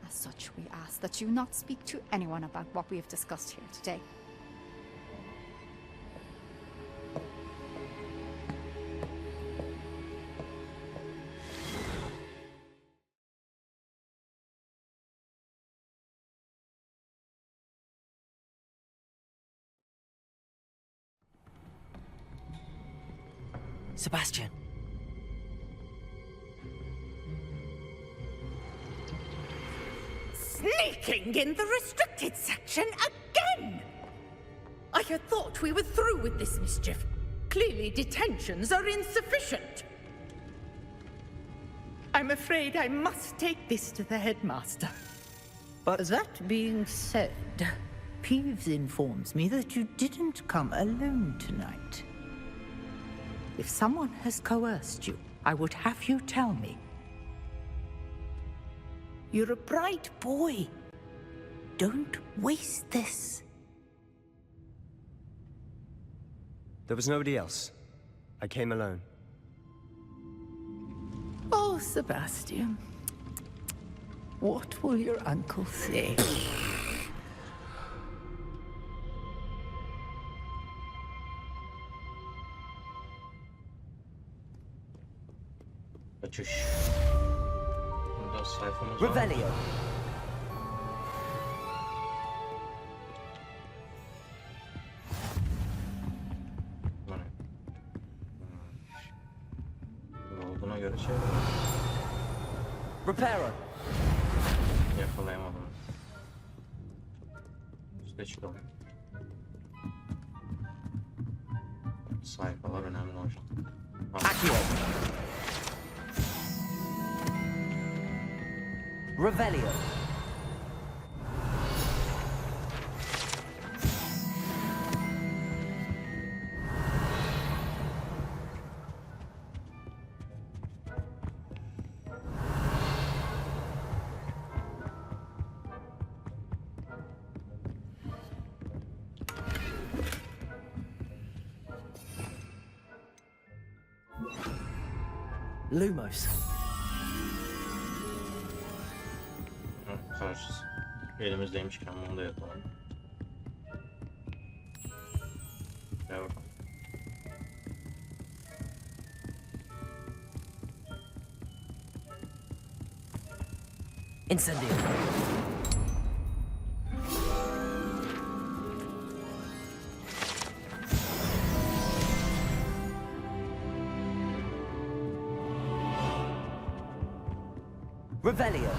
Speaker 17: As such, we ask that you not speak to anyone about what we have discussed here today.
Speaker 2: Sebastian.
Speaker 15: Sneaking in the restricted section again! I had thought we were through with this mischief. Clearly detentions are insufficient. I'm afraid I must take this to the headmaster.
Speaker 20: But that being said, Peeves informs me that you didn't come alone tonight. If someone has coerced you, I would have you tell me. You're a bright boy. Don't waste this.
Speaker 6: There was nobody else. I came alone.
Speaker 20: Oh, Sebastian. What will your uncle say?
Speaker 1: Kaçış. Bunda sayfamız var.
Speaker 6: Revelio.
Speaker 1: Olduğuna göre şey
Speaker 6: Reparo.
Speaker 1: yakalayamadım. Üste çıkalım. Sayfalar önemli hocam.
Speaker 6: Revelio. Lumos.
Speaker 1: Karşısı. Elimizdeymişken bunu da yapalım. Gel bakalım.
Speaker 6: Incendio. Revelio.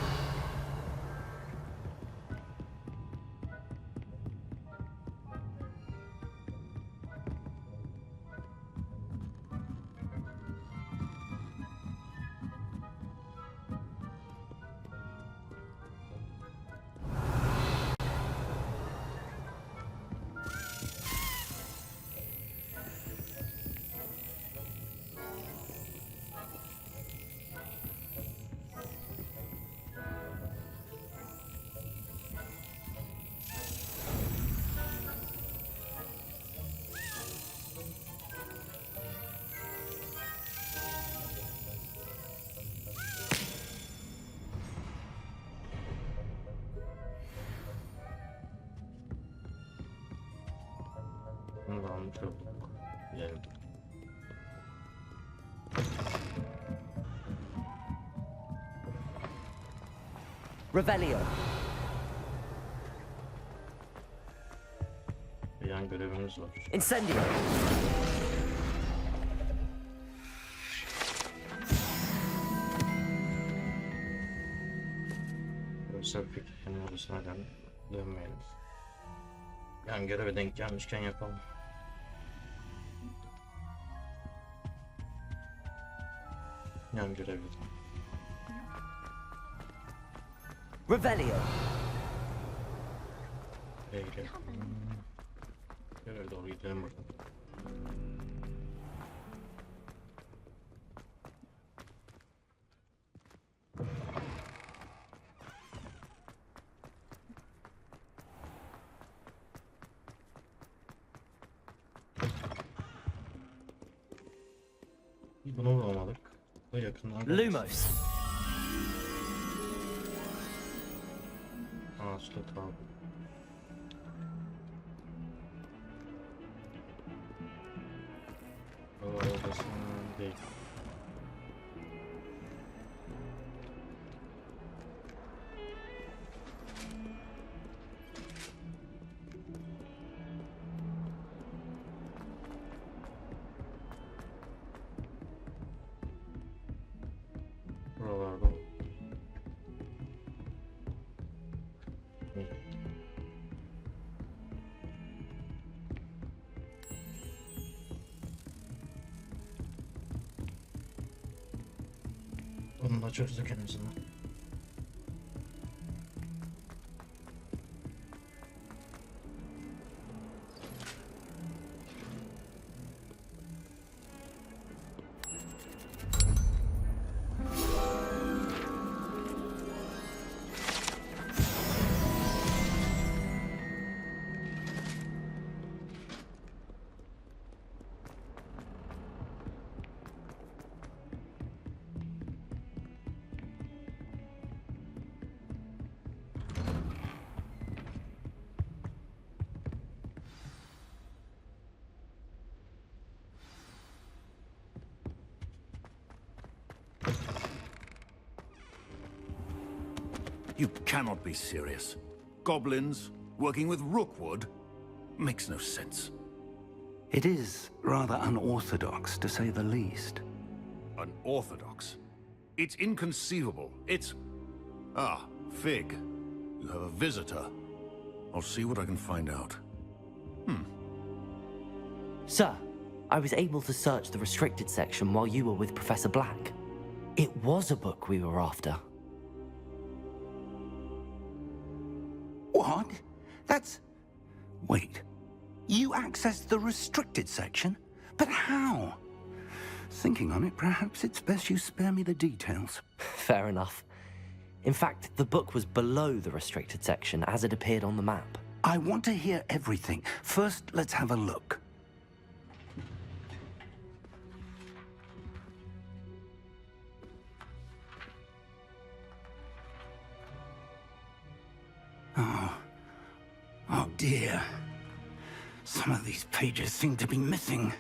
Speaker 1: Bunu da almış olduk. Diyelim.
Speaker 2: Revelio.
Speaker 1: Bir yan görevimiz var.
Speaker 2: Incendio.
Speaker 1: Oysa pek kendi odasına dönmeyelim. Yan göreve denk gelmişken yapalım. Yan görevi.
Speaker 2: Revelio.
Speaker 1: Buraya gidelim. Göreve doğru gidelim buradan. Bunu bulamadık. Bu yakından.
Speaker 2: Lumos.
Speaker 1: Ağaçlı tabi. Odasının değil. Buralarda. Bunu da çözdük en azından.
Speaker 18: You cannot be serious. Goblins working with Rookwood makes no sense.
Speaker 3: It is rather unorthodox, to say the least.
Speaker 18: Unorthodox? It's inconceivable. It's... Ah, Fig. You have a visitor. I'll see what I can find out.
Speaker 2: Sir, I was able to search the restricted section while you were with Professor Black. It was a book we were after.
Speaker 3: What? That's... Wait. You accessed the restricted section? But how? Thinking on it, perhaps it's best you spare me the details.
Speaker 2: Fair enough. In fact, the book was below the restricted section as it appeared on the map.
Speaker 3: I want to hear everything. First, let's have a look. Oh dear. Some of these pages seem to be missing.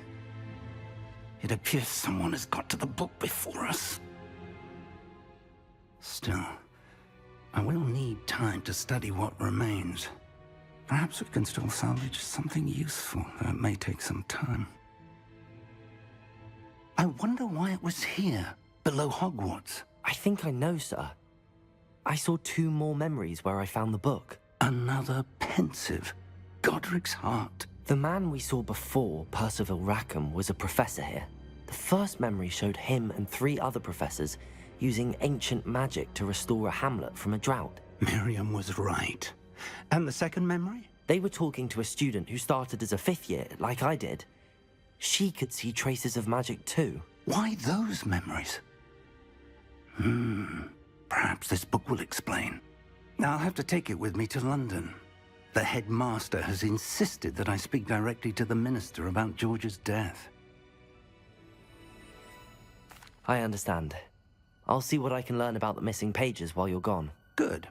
Speaker 3: It appears someone has got to the book before us. Still, I will need time to study what remains. Perhaps we can still salvage something useful, though it may take some time. I wonder why it was here, below Hogwarts.
Speaker 2: I think I know, sir. I saw 2 more memories where I found the book.
Speaker 3: Another pensive. Godric's heart.
Speaker 2: The man we saw before, Percival Rackham, was a professor here. The first memory showed him and 3 other professors using ancient magic to restore a hamlet from a drought.
Speaker 3: Miriam was right. And the second memory?
Speaker 2: They were talking to a student who started as a 5th year, like I did. She could see traces of magic too.
Speaker 3: Why those memories? Perhaps this book will explain. I'll have to take it with me to London. The headmaster has insisted that I speak directly to the minister about George's death.
Speaker 2: I understand. I'll see what I can learn about the missing pages while you're gone.
Speaker 3: Good.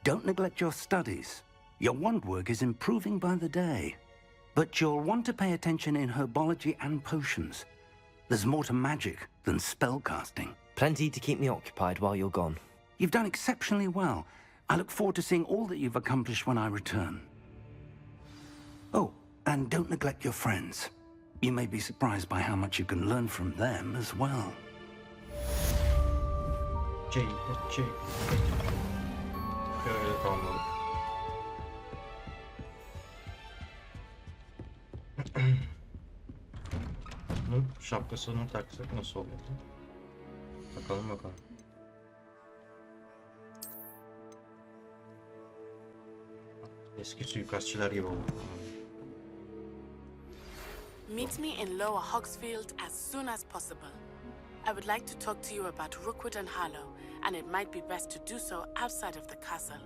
Speaker 3: Don't neglect your studies. Your wand work is improving by the day. but you'll want to pay attention in herbology and potions. There's more to magic than spellcasting.
Speaker 2: Plenty to keep me occupied while you're gone.
Speaker 3: You've done exceptionally well. I look forward to seeing all that you've accomplished when I return. Oh, and don't neglect your friends. You may be surprised by how much you can learn from them as well.
Speaker 1: Görevde kalmadık. Bunun şapkasını taksak nasıl olurdu? Bakalım bakalım. Eski suikastçılar gibi oldu.
Speaker 12: Meet me in Lower Hogsfield as soon as possible. I would like to talk to you about Rookwood and Harlow, and it might be best to do so outside of the castle.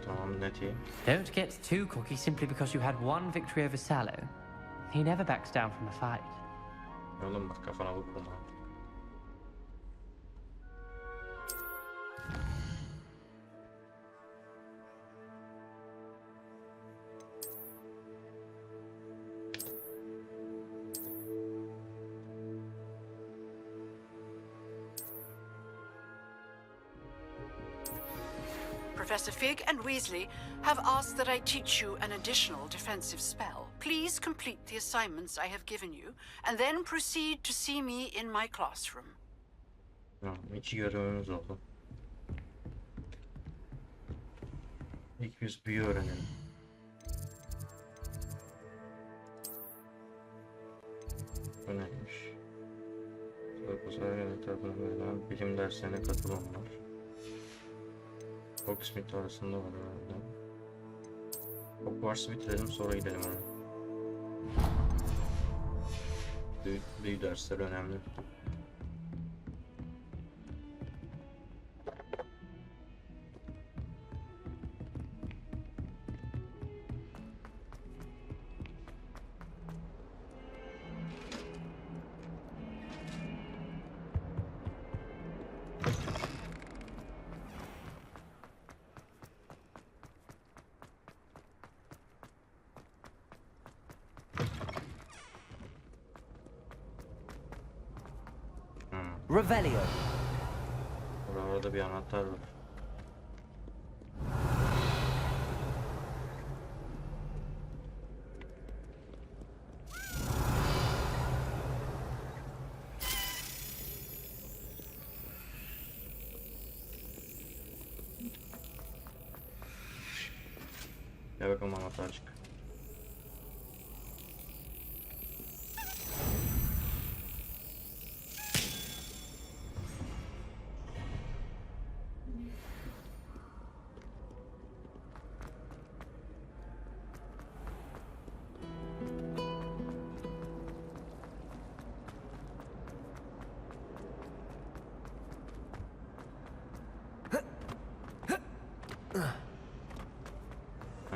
Speaker 1: Tamam, net iyi.
Speaker 11: Don't get too cocky simply because you had one victory over Sallow. He never backs down from a fight.
Speaker 1: Oğlum bak kafana vurma.
Speaker 4: Professor Fig and Weasley have asked that I teach you an additional defensive spell. Please complete the assignments I have given you, and then proceed to see me in my classroom.
Speaker 1: Tamam, 2 görevimiz oldu. İlk biz büyü öğrenelim. Bu neymiş? Sorgusal yönetimine verilen bilim derslerine katılımlar. Hogsmeade arasında var herhalde. Hogwarts'ı bitirelim, sonra gidelim ona. Büyü dersleri önemli.
Speaker 2: Revelio.
Speaker 1: Orada bir anahtar var. Gel bakalım anahtar çık.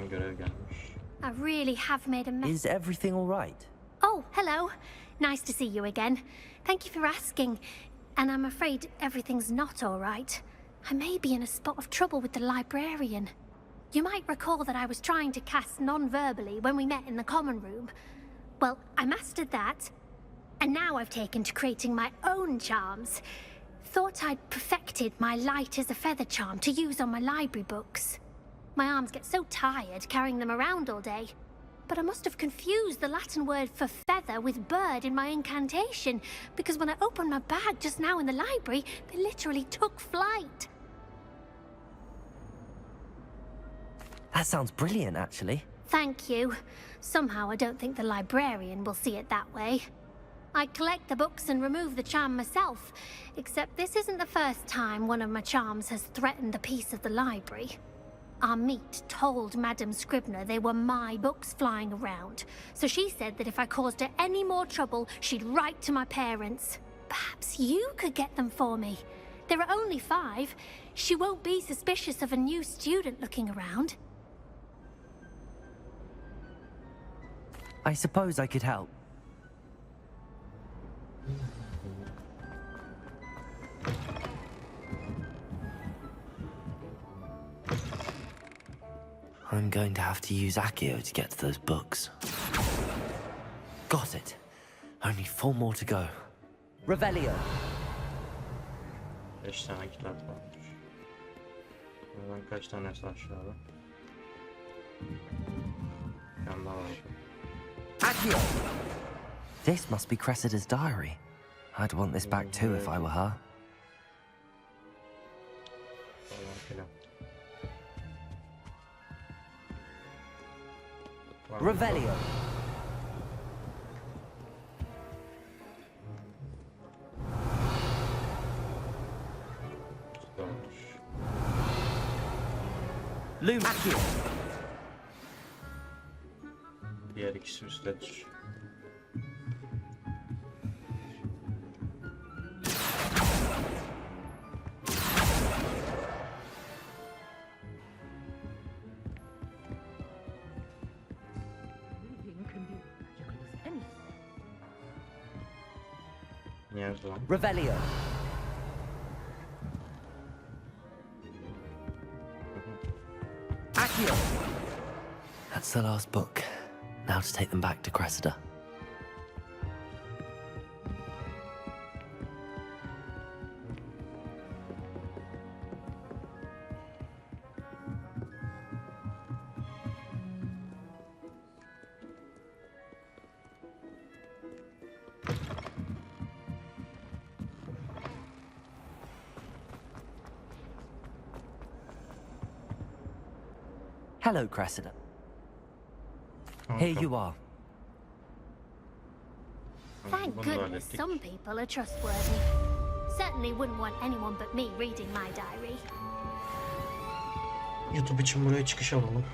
Speaker 1: Görev gelmiş.
Speaker 21: I really have made a mess.
Speaker 2: Is everything all right?
Speaker 21: Oh, hello. Nice to see you again. Thank you for asking. And I'm afraid everything's not all right. I may be in a spot of trouble with the librarian. You might recall that I was trying to cast non-verbally when we met in the common room. Well, I mastered that. And now I've taken to creating my own charms. Thought I'd perfected my light as a feather charm to use on my library books. My arms get so tired carrying them around all day. But I must have confused the Latin word for feather with bird in my incantation, because when I opened my bag just now in the library, they literally took flight.
Speaker 2: That sounds brilliant, actually.
Speaker 21: Thank you. Somehow I don't think the librarian will see it that way. I collect the books and remove the charm myself, except this isn't the first time one of my charms has threatened the peace of the library. Our meet told Madame Scribner they were my books flying around, so she said that if I caused her any more trouble, she'd write to my parents. Perhaps you could get them for me. There are only 5. She won't be suspicious of a new student looking around.
Speaker 2: I suppose I could help. I'm going to have to use Accio to get to those books. Got it. Only 4 more to go. Revelio.
Speaker 1: 5 tane kitap varmış. Buradan kaç tanesi aşağıda? Bir tane daha var.
Speaker 2: Accio! This must be Cressida's diary. I'd want this back too if I were her.
Speaker 1: Falan filan.
Speaker 2: Revelio. Loom Accio.
Speaker 1: Diğer ikisi üsttedir. Nerede lan?
Speaker 2: Revelio. Accio. That's the last book. Now to take them back to Cressida. Hello, Cressida. Here you are.
Speaker 21: Thank goodness some people are trustworthy. Certainly wouldn't want anyone but me reading my diary.
Speaker 1: YouTube için buraya çıkış alalım.